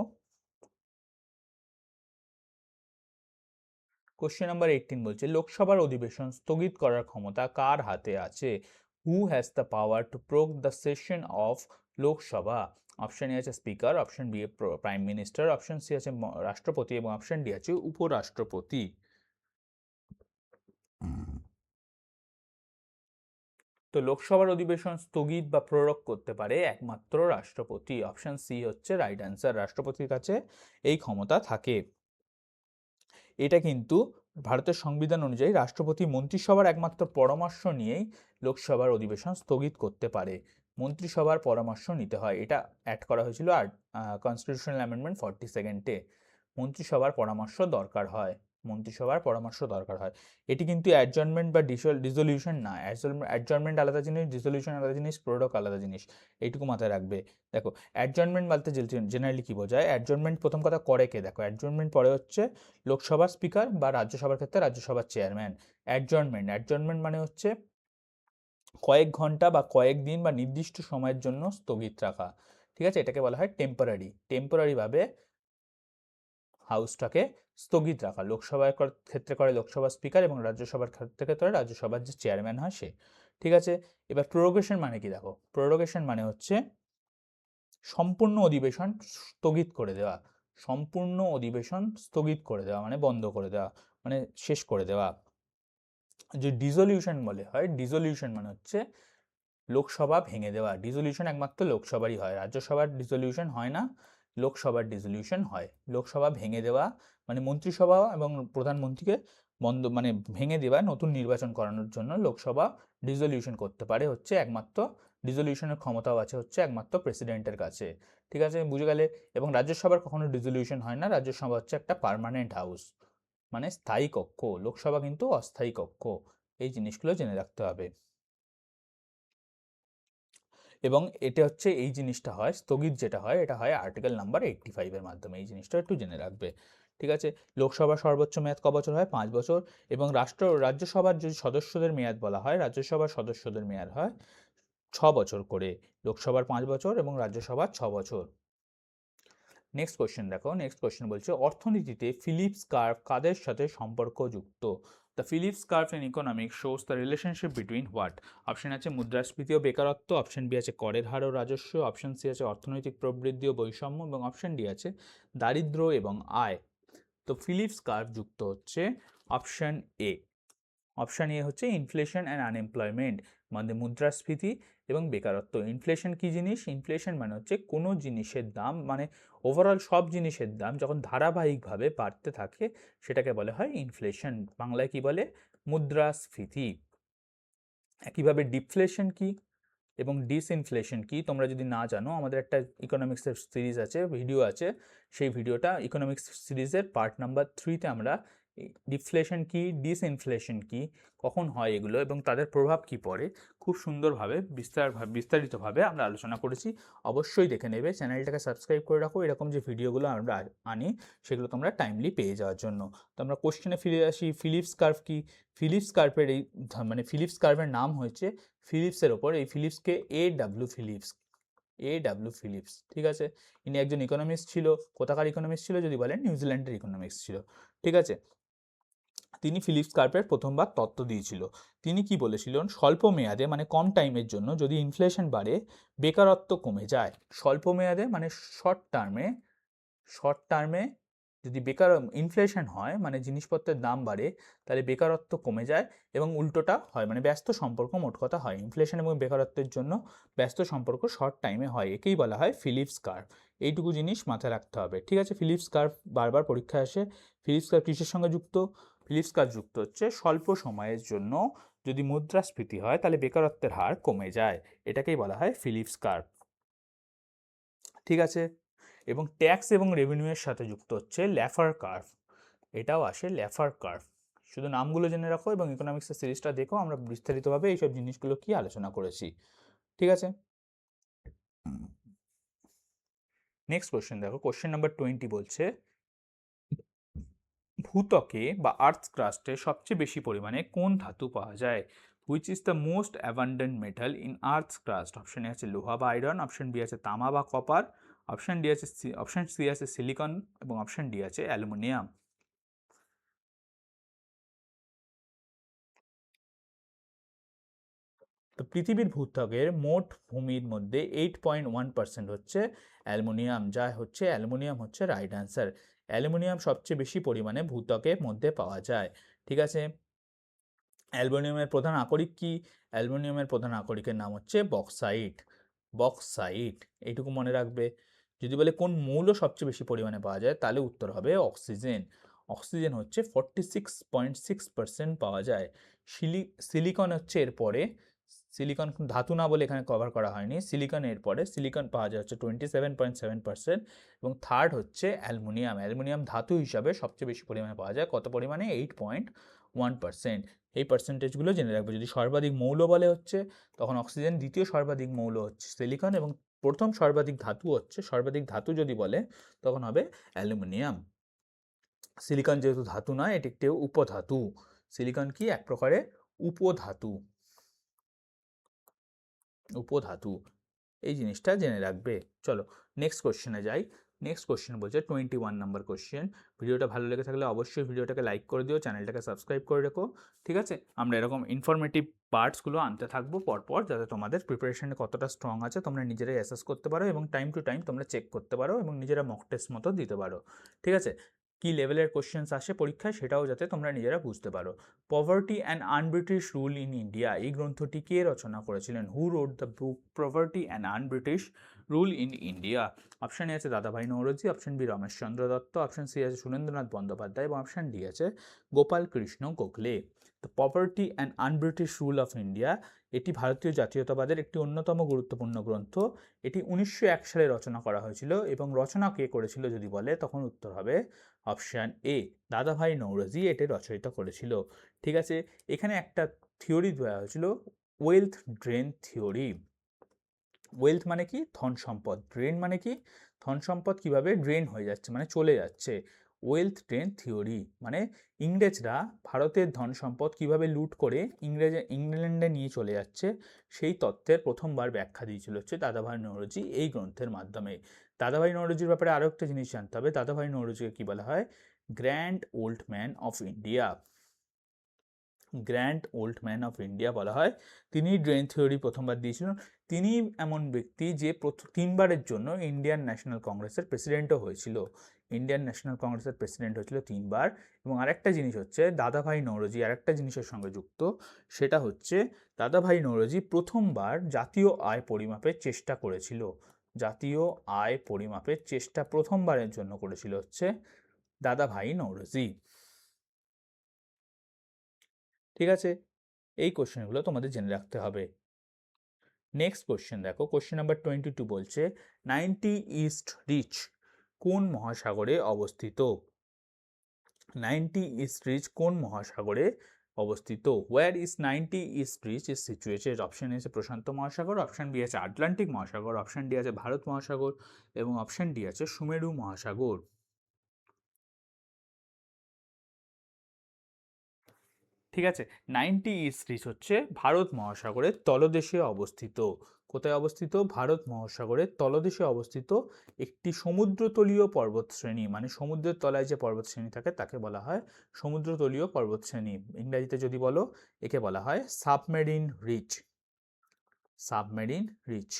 কোশ্চেন নাম্বার 18 বলছে লোকসভার অধিবেশন স্থগিত করার ক্ষমতা কার হাতে আছে? Who has the power to prorogue the session of Lok Sabha? Option A আছে speaker, option B prime minister, option C আছে রাষ্ট্রপতি এবং অপশন ডি আছে উপরাষ্ট্রপতি। তো লোকসভার অধিবেশন স্থগিত বা প্ররোগ করতে পারে একমাত্র রাষ্ট্রপতি। অপশন সি হচ্ছে রাইট অ্যান্সার, রাষ্ট্রপতির কাছে এই ক্ষমতা থাকে। এটা কিন্তু ভারতের সংবিধান অনুযায়ী রাষ্ট্রপতি মন্ত্রিসভার একমাত্র পরামর্শ নিয়েই লোকসভার অধিবেশন স্থগিত করতে পারে। মন্ত্রিসভার পরামর্শ নিতে হয়, এটা অ্যাড করা হয়েছিল আর কনস্টিটিউশনাল অ্যামেন্ডমেন্ট 42 মন্ত্রিসভার পরামর্শ দরকার হয়। এটি কিন্তু অ্যাডজর্নমেন্ট বা ডিসলিউশন না। অ্যাডজর্নমেন্ট আলাদা জিনিস, ডিসলিউশন আলাদা জিনিস, প্রোরোগ আলাদা জিনিস। এইটুকু মাথায় রাখবে। দেখো, অ্যাডজর্নমেন্ট বলতে জেনারেলি কি বোঝায়? অ্যাডজর্নমেন্ট প্রথম কথা করে কে, দেখো অ্যাডজর্নমেন্ট পরে হচ্ছে লোকসভার স্পিকার বা রাজ্যসভার ক্ষেত্রে রাজ্যসভার চেয়ারম্যান। অ্যাডজর্নমেন্ট মানে হচ্ছে কয়েক ঘন্টা বা কয়েক দিন বা নির্দিষ্ট সময়ের জন্য স্থগিত রাখা। ঠিক আছে, এটাকে বলা হয় টেম্পোরারিভাবে হাউসটাকে স্থগিত রাখা। লোকসভার ক্ষেত্রে করে লোকসভার স্পিকার এবং রাজ্যসভার ক্ষেত্রে করে রাজ্যসভার যে চেয়ারম্যান হয় সে। ঠিক আছে, এবার প্রোরোগেশন মানে কি দেখো, প্রোরোগেশন মানে হচ্ছে সম্পূর্ণ অধিবেশন স্থগিত করে দেওয়া। মানে বন্ধ করে দেওয়া, মানে শেষ করে দেওয়া। যে ডিসলিউশন বলে হয়, ডিসলিউশন মানে হচ্ছে লোকসভা ভেঙে দেওয়া। ডিসলিউশন একমাত্র লোকসভারই হয়, রাজ্যসভার ডিসলিউশন হয় না, লোকসভার ডিসলিউশন হয়। লোকসভা ভেঙে দেওয়া মানে মন্ত্রিসভা এবং প্রধানমন্ত্রীকে মানে ভেঙে দেওয়া, নতুন নির্বাচন করানোর জন্য লোকসভা ডিসলিউশন করতে পারে হচ্ছে একমাত্র, ডিসলিউশনের ক্ষমতাও আছে হচ্ছে একমাত্র প্রেসিডেন্টের কাছে। ঠিক আছে, বুঝে গেলে? এবং রাজ্যসভার কখনো ডিসলিউশন হয় না, রাজ্যসভা হচ্ছে একটা পার্মানেন্ট হাউস, মানে স্থায়ী কক্ষ। লোকসভা কিন্তু অস্থায়ী কক্ষ। এই জিনিসগুলো জেনে রাখতে হবে। এবং এটা হচ্ছে, এই জিনিসটা হয় স্থগিত, যেটা হয় এটা হয় আর্টিকেল নাম্বার 85 মাধ্যমে। এই জিনিসটা একটু জেনে রাখবে। ঠিক আছে, লোকসভার সর্বোচ্চ মেয়াদ ক বছর হয়? 5 বছর। এবং রাজ্যসভার যে সদস্যদের মেয়াদ বলা হয়, রাজ্যসভার সদস্যদের মেয়াদ হয় 6 বছর করে। লোকসভার 5 বছর এবং রাজ্যসভার 6 বছর। নেক্সট কোয়েশ্চেন দেখো। নেক্সট কোয়েশ্চেন বলছে অর্থনীতিতে ফিলিপস কার্ভ কাদের সাথে সম্পর্কযুক্ত? The Phillips curve in economics shows the relationship between what? Option আছে মুদ্রাস্ফীতি ও বেকারত্ব, অপশন বি আছে করের হার ও রাজস্ব, অপশন সি আছে অর্থনৈতিক প্রবৃদ্ধি ও বৈষম্য এবং অপশন ডি আছে দারিদ্র্য এবং আয়। তো ফিলিপস কার্ভ যুক্ত হচ্ছে অপশন এ। অপশান এ হচ্ছে ইনফ্লেশন অ্যান্ড আনএমপ্লয়মেন্ট, মানে মুদ্রাস্ফীতি এবং বেকারত্ব। ইনফ্লেশন কি জিনিস? ইনফ্লেশন মানে হচ্ছে কোনো জিনিসের দাম, মানে ওভারঅল সব জিনিসের দাম যখন ধারাবাহিকভাবে বাড়তে থাকে সেটাকে বলে হয় ইনফ্লেশন। বাংলায় কি বলে? মুদ্রাস্ফীতি। একইভাবে ডিফ্লেশন কি এবং ডিসইনফ্লেশন কি তোমরা যদি না জানো, আমাদের একটা ইকোনমিক্সের সিরিজ আছে, ভিডিও আছে, সেই ভিডিওটা ইকোনমিক্স সিরিজের পার্ট নাম্বার 3-তে আমরা ডিফ্লেশন কি, ডিসইনফ্লেশন কি, কখন হয় এগুলো এবং তাদের প্রভাব কি পড়ে খুব সুন্দরভাবে বিস্তারিতভাবে আমরা আলোচনা করেছি। অবশ্যই দেখে নেবে, চ্যানেলটাকে সাবস্ক্রাইব করে রাখো, এরকম যে ভিডিওগুলো আমরা আনি সেগুলো তোমরা টাইমলি পেয়ে যাওয়ার জন্য। তো আমরা কোশ্চেনে ফিরে আসি। ফিলিপস কার্ভ কি? ফিলিপস কার্ভের এই মানে ফিলিপস কার্ভের নাম হয়েছে ফিলিপসের ওপর। এই ফিলিপসকে এ ডাব্লিউ ফিলিপস, ঠিক আছে। ইনি একজন ইকোনমিস্ট ছিল। কোথাকার ইকোনমিস্ট ছিল যদি বলেন, নিউজিল্যান্ডের ইকোনমিক্স ছিল, ঠিক আছে। তিনি ফিলিপস কার্ভের প্রথমবার তত্ত্ব দিয়েছিল। তিনি কি বলেছিলেন? স্বল্প মেয়াদে মানে কম টাইমের জন্য যদি ইনফ্লেশন বাড়ে, বেকারত্ব কমে যায়। স্বল্প মেয়াদে মানে শর্ট টার্মে যদি ইনফ্লেশন হয় মানে জিনিসপত্রের দাম বাড়ে, তাহলে বেকারত্ব কমে যায় এবং উল্টোটা হয়, মানে ব্যস্ত সম্পর্ক মোট কথা হয়। ইনফ্লেশন এবং বেকারত্বের জন্য ব্যস্ত সম্পর্ক শর্ট টাইমে হয়, একেই বলা হয় ফিলিপস কার্ভ। এইটুকু জিনিস মাথায় রাখতে হবে, ঠিক আছে। ফিলিপস কার্ভ বারবার পরীক্ষায় আসে। ফিলিপস কার্ভ কিসের সঙ্গে যুক্ত? ফিলিপস কার্ভ যুক্ত হচ্ছে স্বল্প সময়ের জন্য যদি মুদ্রাস্ফীতি হয় তাহলে বেকারত্বের হার কমে যায়, এটাকেই বলা হয় ফিলিপস কার্ভ, ঠিক আছে। এবং ট্যাক্স এবং রেভিনিউয়ের সাথে যুক্ত হচ্ছে ল্যাফার কার্ভ, এটাও আসে ল্যাফার কার্ভ। শুধু নামগুলো জেনে রাখো এবং ইকোনমিক্সের সিরিজটা দেখো, আমরা বিস্তারিতভাবে এইসব জিনিসগুলো কি আলোচনা করেছি, ঠিক আছে। নেক্সট কোশ্চেন দেখো, কোশ্চেন নাম্বার 20 বলছে ভূত্বকে বা আর্থ ক্রাস্টে সবচেয়ে বেশি পরিমাণে কোন ধাতু পাওয়া যায়? Which is the most abundant metal in earth crust? Option A আছে লোহা বা আয়রন, অপশন বি আছে তামা বা কপার, অপশন সি আছে সিলিকন এবং অপশন ডি আছে অ্যালুমিনিয়াম। তো পৃথিবীর ভূত্বকের মোট ভূমির মধ্যে 8.1% হচ্ছে অ্যালুমিনিয়াম, অ্যালুমিনিয়াম হচ্ছে রাইট অ্যান্সার। অ্যালুমিনিয়াম সবচেয়ে বেশি পরিমাণে ভূত্বকের মধ্যে পাওয়া যায়, ঠিক আছে। অ্যালুমিনিয়ামের প্রধান আকরিক কি? অ্যালুমিনিয়ামের প্রধান আকরিকের নাম হচ্ছে বক্সাইট, এইটুকু মনে রাখবে। যদি বলে কোন মৌল সবচেয়ে বেশি পরিমাণে পাওয়া যায়, তাহলে উত্তর হবে অক্সিজেন। অক্সিজেন হচ্ছে 46.6% পাওয়া যায়। সিলিকন হচ্ছে এরপরে, সিলিকন ধাতু না বলে এখানে কভার করা হয়নি। সিলিকন এরপরে, সিলিকন পাওয়া যায় হচ্ছে 27.7% এবং থার্ড হচ্ছে অ্যালুমিনিয়াম। অ্যালুমিনিয়াম ধাতু হিসাবে সবচেয়ে বেশি পরিমাণে পাওয়া যায়, কত পরিমাণে? 8.1%। এই পার্সেন্টেজগুলো জেনে রাখবে। যদি সর্বাধিক মৌল বলে হচ্ছে তখন অক্সিজেন, দ্বিতীয় সর্বাধিক মৌল হচ্ছে সিলিকন এবং প্রথম সর্বাধিক ধাতু যদি বলে তখন হবে অ্যালুমিনিয়াম। সিলিকন যেহেতু ধাতু নয়, এটি একটি উপধাতু। সিলিকন কি? এক প্রকারের উপধাতু, এই জিনিসটা জেনে রাখবে। চলো নেক্সট কোশ্চেনে যাই। নেক্সট কোশ্চেন বলছে 21 নাম্বার কোশ্চেন। ভিডিওটা ভালো লেগে থাকলে অবশ্যই ভিডিওটাকে লাইক করে দিও, চ্যানেলটাকে সাবস্ক্রাইব করে রেখো, ঠিক আছে। আমরা এরকম ইনফরমেটিভ পার্টসগুলো আনতে থাকবো পরপর, যাতে তোমাদের প্রিপারেশনে কতটা স্ট্রং আছে তোমরা নিজেরাই অ্যাসেস করতে পারো এবং টাইম টু টাইম তোমরা চেক করতে পারো এবং নিজেরা মক টেস্ট মতো দিতে পারো, ঠিক আছে। কী লেভেলের কোশ্চেন্স আসে পরীক্ষায় সেটাও যাতে তোমরা নিজেরা বুঝতে পারো। Poverty and unBritish rule in India, এই গ্রন্থটি কে রচনা করেছিলেন? Who wrote the book poverty and unBritish rule in India? Option A আছে Dadabhai Naoroji, option B Rameshchandra Dutt, option C আছে সুরেন্দ্রনাথ বন্দ্যোপাধ্যায় এবং অপশান ডি আছে গোপাল কৃষ্ণ গোখলে। তো poverty and unBritish rule of India, এটি ভারতীয় জাতীয়তাবাদের একটি অন্যতম গুরুত্বপূর্ণ গ্রন্থ। এটি 1901 সালে রচনা করা হয়েছিল এবং রচনা কে করেছিল যদি বলে তখন উত্তর হবে অপশান এ, দাদাভাই নওরোজি এটি রচয়িতা করেছিল, ঠিক আছে। এখানে একটা থিওরি দেওয়া হয়েছিল, ওয়েলথ ড্রেন থিওরি। ওয়েলথ মানে কি? ধন সম্পদ। ড্রেন মানে কি? ধন সম্পদ কীভাবে ড্রেন হয়ে যাচ্ছে মানে চলে যাচ্ছে। ওয়েলথ ড্রেন থিওরি মানে ইংরেজরা ভারতের ধন সম্পদ কীভাবে লুট করে ইংল্যান্ডে নিয়ে চলে যাচ্ছে, সেই তত্ত্বের প্রথমবার ব্যাখ্যা দিয়েছিল হচ্ছে দাদাভাই নওরোজি এই গ্রন্থের মাধ্যমে। দাদাভাই নওরোজির ব্যাপারে আরও একটা জিনিস জানতে হবে, দাদাভাই নওরোজিকে কী বলা হয়? Grand old man of India. Grand old man of India বলা হয়। তিনি ড্রেন থিওরি প্রথমবার দিয়েছিলেন। তিনি এমন ব্যক্তি যে তিনবারের জন্য ইন্ডিয়ান ন্যাশনাল কংগ্রেসের প্রেসিডেন্টও হয়েছিল। ইন্ডিয়ান ন্যাশনাল কংগ্রেসের প্রেসিডেন্ট হয়েছিল 3বার। এবং আরেকটা জিনিস হচ্ছে দাদাভাই নওরোজি আরেকটা জিনিসের সঙ্গে যুক্ত, সেটা হচ্ছে দাদাভাই নওরোজি প্রথমবার জাতীয় আয় পরিমাপের চেষ্টা করেছিল। জাতীয় আয় পরিমাপের চেষ্টা প্রথমবারের জন্য করেছিল হচ্ছে দাদাভাই নওরোজি, ঠিক আছে, এই কোশ্চেনগুলো তোমাদের জেনে রাখতে হবে। নেক্সট কোশ্চেন দেখো, কোশ্চেন নাম্বার 22 বলছে 90 ইস্ট রিচ কোন মহাসাগরে অবস্থিত? 90 ইস্ট রিচ কোন মহাসাগরে অবস্থিত? Where is 90 east ridge is situated? Option A আছে প্রশান্ত মহাসাগর, অপশন বি আছে আটলান্টিক মহাসাগর, অপশন ডি আছে ভারত মহাসাগর এবং অপশন ডি আছে সুমেরু মহাসাগর। ঠিক আছে, 90 ইস্ট রিচ হচ্ছে ভারত মহাসাগরের তলদেশে অবস্থিত। কোথায় অবস্থিত? ভারত মহাসাগরের তলদেশে অবস্থিত একটি সমুদ্রতলীয় পর্বতশ্রেণী, মানে সমুদ্রের তলায় যে পর্বতশ্রেণী থাকে তাকে বলা হয় সমুদ্রতলীয় পর্বতশ্রেণী। ইংরেজিতে যদি বলো একে বলা হয় সাবমেরিন রিচ। Submarine rich.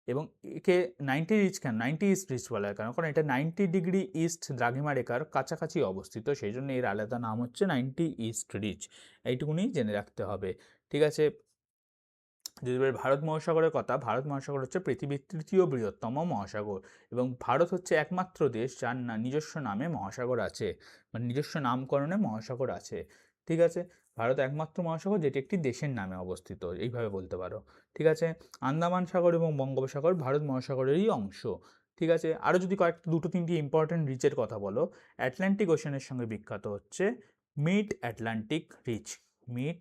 এবং একে 90 রিচ কেন, 90 ইস্ট রিচ বলা হয় কেন? কারণ এটা 90 ডিগ্রি ইস্ট দ্রাঘিমা রেখার কাছাকাছি অবস্থিত, সেই জন্য এর আলাদা নাম হচ্ছে 90 ইস্ট রিচ। এইটুকুনি জেনে রাখতে হবে। ঠিক আছে, যদি বলি ভারত মহাসাগরের কথা, ভারত মহাসাগর হচ্ছে পৃথিবীর তৃতীয় বৃহত্তম মহাসাগর এবং ভারত হচ্ছে একমাত্র দেশ যার নিজস্ব নামে মহাসাগর আছে, মানে নিজস্ব নামকরণে মহাসাগর আছে। ঠিক আছে, ভারত একমাত্র মহাসাগর যেটি একটি দেশের নামে অবস্থিত, এইভাবে বলতে পারো। ঠিক আছে, আন্দামান সাগর এবং বঙ্গোপসাগর ভারত মহাসাগরেরই অংশ। ঠিক আছে, আরও যদি দুটো তিনটি ইম্পর্টেন্ট রিচের কথা বলো, অ্যাটলান্টিক ওশানের সঙ্গে বিখ্যাত হচ্ছে mid Atlantic ridge. Mid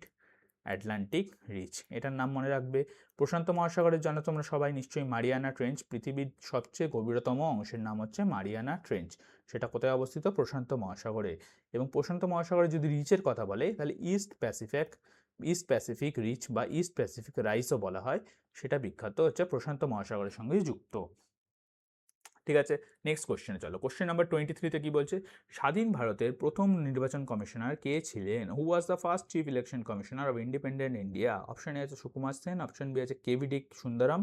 Atlantic ridge, এটার নাম মনে রাখবে। প্রশান্ত মহাসাগরের জন্য তোমরা সবাই নিশ্চয়ই মারিয়ানা ট্রেঞ্চ, পৃথিবীর সবচেয়ে গভীরতম অংশের নাম হচ্ছে মারিয়ানা ট্রেঞ্চ। সেটা কোথায় অবস্থিত? প্রশান্ত মহাসাগরে। এবং প্রশান্ত মহাসাগরে যদি রিচের কথা বলে তাহলে ইস্ট প্যাসিফিক রিচ বা ইস্ট প্যাসিফিক রাইসও বলা হয়, সেটা বিখ্যাত হচ্ছে প্রশান্ত মহাসাগরের সঙ্গে যুক্ত। ঠিক আছে, নেক্সট কোশ্চেনে চলো। কোশ্চেন নাম্বার 23-তে কি বলছে? স্বাধীন ভারতের প্রথম নির্বাচন কমিশনার কে ছিলেন? Who was the first chief election commissioner of independent India? Option A আছে সুকুমার সেন, অপশন বি আছে কেভিডি সুন্দরম,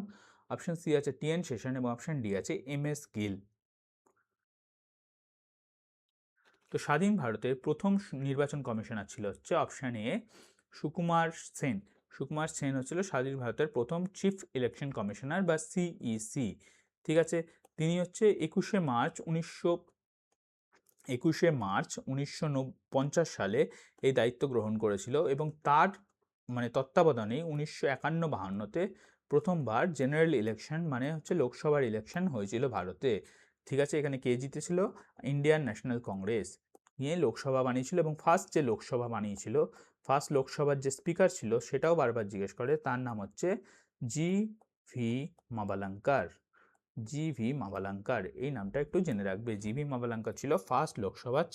অপশন সি আছে টিএন শেষন এবং অপশন ডি আছে এমএস গিল। তো স্বাধীন ভারতের প্রথম নির্বাচন কমিশনার ছিল হচ্ছে অপশন এ সুকুমার সেন। সুকুমার সেন হচ্ছিল স্বাধীন ভারতের প্রথম চিফ ইলেকশন কমিশনার বা সিইসি। ঠিক আছে, তিনি হচ্ছে 21শে মার্চ 1950 সালে এই দায়িত্ব গ্রহণ করেছিল এবং তার মানে তত্ত্বাবধানে 1951-52তে প্রথমবার জেনারেল ইলেকশন মানে হচ্ছে লোকসভার ইলেকশন হয়েছিল ভারতে। ঠিক আছে, এখানে কে জিতেছিল? ইন্ডিয়ান ন্যাশনাল কংগ্রেস নিয়ে লোকসভা বানিয়েছিল এবং ফার্স্ট লোকসভার যে স্পিকার ছিল সেটাও বারবার জিজ্ঞেস করে, তার নাম হচ্ছে জি.ভি. মাভালাঙ্কার। জি.ভি. মাভালাঙ্কার, এই নামটা একটু জেনে রাখবে। জি.ভি. মাভালাঙ্কার ছিল ফার্স্ট লোকসভার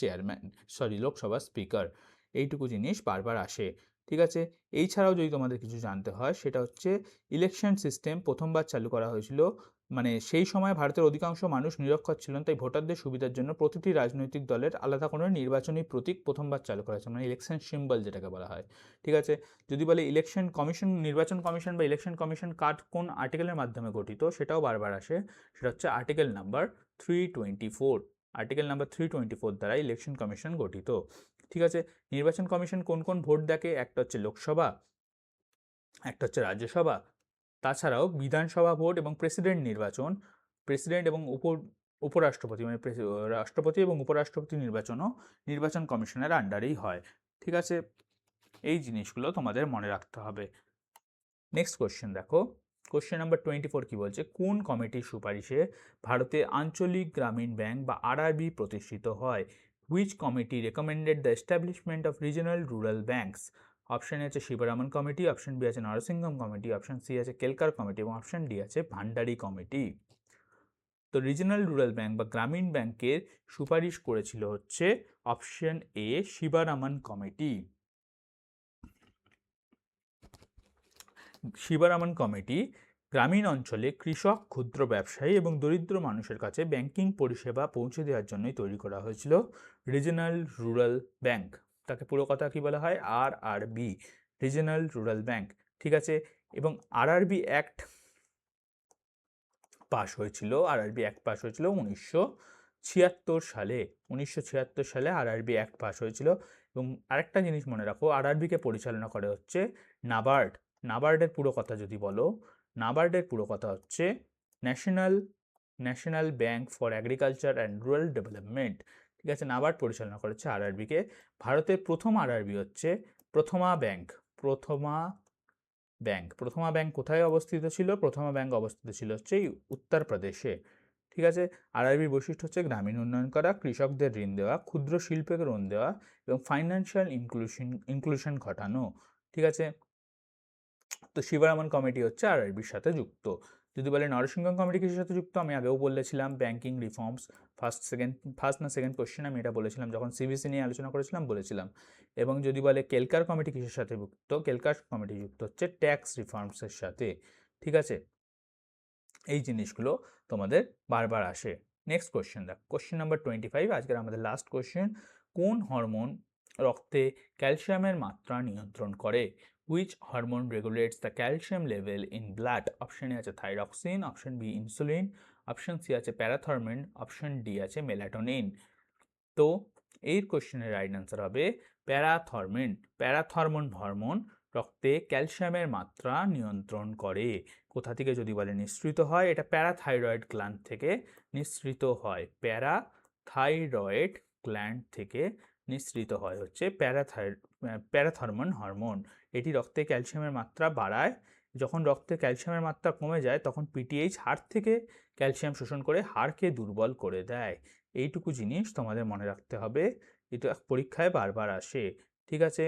স্পিকার। এইটুকু জিনিস বারবার আসে। ঠিক আছে, এই ছাড়াও যদি তোমাদের কিছু জানতে হয় সেটা হচ্ছে ইলেকশন সিস্টেম প্রথমবার চালু করা হয়েছিল, মানে সেই সময় ভারতের অধিকাংশ মানুষ নিরক্ষর ছিলেন, তাই ভোটারদের সুবিধার জন্য প্রতিটি রাজনৈতিক দলের আলাদা কোনো নির্বাচনী প্রতীক প্রথমবার চালু করা হয়েছে, মানে ইলেকশন সিম্বল যেটাকে বলা হয়। ঠিক আছে, যদি বলে নির্বাচন কমিশন বা ইলেকশন কমিশন কোন আর্টিকেলের মাধ্যমে গঠিত, সেটাও বারবার আসে। সেটা হচ্ছে আর্টিকেল নাম্বার 324। আর্টিকেল নাম্বার 324 দ্বারা ইলেকশন কমিশন গঠিত। ঠিক আছে, নির্বাচন কমিশন কোন কোন ভোট দেখে? একটা হচ্ছে লোকসভা, একটা হচ্ছে রাজ্যসভা, তাছাড়াও বিধানসভা ভোট এবং প্রেসিডেন্ট নির্বাচন, প্রেসিডেন্ট এবং উপরাষ্ট্রপতি মানে রাষ্ট্রপতি এবং উপরাষ্ট্রপতি নির্বাচনও নির্বাচন কমিশনের আন্ডারেই হয়। ঠিক আছে, এই জিনিসগুলো তোমাদের মনে রাখতে হবে। নেক্সট কোশ্চেন দেখো, কোশ্চেন নাম্বার 24 কি বলছে? কোন কমিটির সুপারিশে ভারতে আঞ্চলিক গ্রামীণ ব্যাংক বা আরআরবি প্রতিষ্ঠিত হয়? Which committee recommended the establishment of regional rural banks? Option A আছে শিবরামন কমিটি, অপশন বি আছে নরসিংহম কমিটি, অপশন সি আছে কেলকার কমিটি এবং অপশন ডি আছে ভান্ডারি কমিটি। তো রিজনাল রুরাল ব্যাংক বা গ্রামীণ ব্যাংকের সুপারিশ করেছিল হচ্ছে অপশন এ শিবরামন কমিটি। শিবরামন কমিটি গ্রামীণ অঞ্চলে কৃষক, ক্ষুদ্র ব্যবসায়ী এবং দরিদ্র মানুষের কাছে ব্যাংকিং পরিষেবা পৌঁছে দেওয়ার জন্যই তৈরি করা হয়েছিল রিজনাল রুরাল ব্যাংক। তাকে পুরো কথা কি বলা হয়? RRB, regional rural bank. ঠিক আছে, এবং আরআরবি অ্যাক্ট পাস হয়েছিল 1976 সালে। 1976 সালে আরআরবি অ্যাক্ট পাস হয়েছিল। এবং আরেকটা জিনিস মনে রাখো, আরআরবিকে পরিচালনা করে হচ্ছে নাবার্ড। নাবার্ডের পুরো কথা যদি বলো, নাবার্ডের পুরো কথা হচ্ছে national bank for agriculture and rural development. ঠিক আছে, নাবার্ড পরিচালনা করেছে আরআরবিকে। ভারতের প্রথম আরআরবি হচ্ছে প্রথমা ব্যাংক। প্রথমা ব্যাংক কোথায় অবস্থিত ছিল? প্রথমা ব্যাংক অবস্থিত ছিল হচ্ছে এই উত্তরপ্রদেশে। ঠিক আছে, আরআরবির বৈশিষ্ট্য হচ্ছে গ্রামীণ উন্নয়ন করা, কৃষকদের ঋণ দেওয়া, ক্ষুদ্র শিল্পকে ঋণ দেওয়া এবং ফাইন্যান্সিয়াল ইনক্লুশন ঘটানো। ঠিক আছে, তো শিবরামন কমিটি হচ্ছে আরআরবির সাথে যুক্ত। যদি বলে নরসিংহম কমিটি কিসের সাথে যুক্ত, আমি আগেও বলেছিলাম ব্যাংকিং রিফর্মস। ফার্স্ট না সেকেন্ড কোশ্চেন আমি এটা বলেছিলাম যখন সিবিসি নিয়ে আলোচনা করেছিলাম, বলেছিলাম। এবং যদি বলে কেলকার কমিটি কিসের সাথে যুক্ত, কেলকার কমিটি যুক্ত হচ্ছে ট্যাক্স রিফর্মসের সাথে। ঠিক আছে, এই জিনিসগুলো তোমাদের বারবার আসে। নেক্সট কোশ্চেন দেখ, কোশ্চেন নাম্বার 25, আজকের আমাদের লাস্ট কোশ্চেন। কোন হরমোন রক্তে ক্যালসিয়ামের মাত্রা নিয়ন্ত্রণ করে? Which hormone regulates the calcium level in blood? Option A আছে thyroxine, option B insulin, option C আছে প্যারাথরমিন, অপশন ডি আছে মেলাটোনিন। তো এই কোশ্চেনের রাইট অ্যান্সার হবে প্যারাথরমিন। প্যারাথরমোন হরমোন রক্তে ক্যালসিয়ামের মাত্রা নিয়ন্ত্রণ করে। কোথা থেকে যদি বলে নিঃসৃত হয়, এটা প্যারাথাইরয়েড গ্ল্যান্ড থেকে নিঃসৃত হয়। প্যারাথাইরয়েড গ্ল্যান্ড থেকে নিঃসৃত হয় হচ্ছে প্যারাথরমোন হরমোন। এটি রক্তে ক্যালসিয়ামের মাত্রা বাড়ায়। যখন রক্তে ক্যালসিয়ামের মাত্রা কমে যায় তখন পিটিএইচ হাড় থেকে ক্যালসিয়াম শোষণ করে হাড়কে দুর্বল করে দেয়। এইটুকু জিনিস তোমাদের মনে রাখতে হবে, এটা পরীক্ষায় বারবার আসে। ঠিক আছে,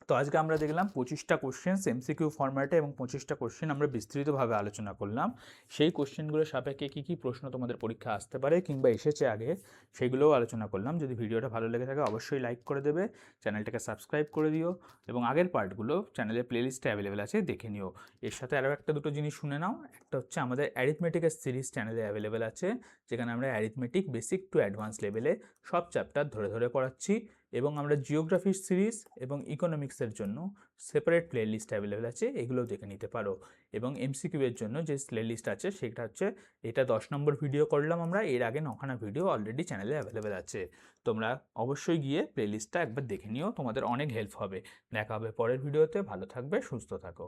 তো আজকে আমরা দেখলাম 25টা কোশ্চেন এমসিকিউ ফরম্যাটে এবং 25টা কোশ্চেন আমরা বিস্তৃতভাবে আলোচনা করলাম। সেই কোশ্চেনগুলোর সাপেক্ষে কী কী প্রশ্ন তোমাদের পরীক্ষা আসতে পারে কিংবা এসেছে আগে, সেগুলোও আলোচনা করলাম। যদি ভিডিওটা ভালো লেগে থাকে অবশ্যই লাইক করে দেবে, চ্যানেলটাকে সাবস্ক্রাইব করে দিও এবং আগের পার্টগুলো চ্যানেলের প্লেলিস্টে অ্যাভেলেবেল আছে, দেখে নিও। এর সাথে আরও একটা দুটো জিনিস শুনে নাও। একটা হচ্ছে আমাদের অ্যারিথমেটিকের সিরিজ চ্যানেলে অ্যাভেলেবেল আছে, যেখানে আমরা অ্যারিথমেটিক বেসিক টু অ্যাডভান্স লেভেলে সব চ্যাপ্টার ধরে ধরে পড়াচ্ছি। এবং আমরা জিওগ্রাফির সিরিজ এবং ইকোনমিক্সের জন্য সেপারেট প্লেলিস্ট অ্যাভেলেবেল আছে, এগুলোও দেখে নিতে পারো। এবং এমসিকিউ এর জন্য যে প্লেলিস্ট আছে সেটা হচ্ছে, এটা 10 নম্বর ভিডিও করলাম আমরা, এর আগে 9খানা ভিডিও অলরেডি চ্যানেলে অ্যাভেলেবেল আছে। তোমরা অবশ্যই গিয়ে প্লেলিস্টটা একবার দেখে নিও, তোমাদের অনেক হেল্প হবে। দেখা হবে পরের ভিডিওতে, ভালো থাকবে, সুস্থ থাকো।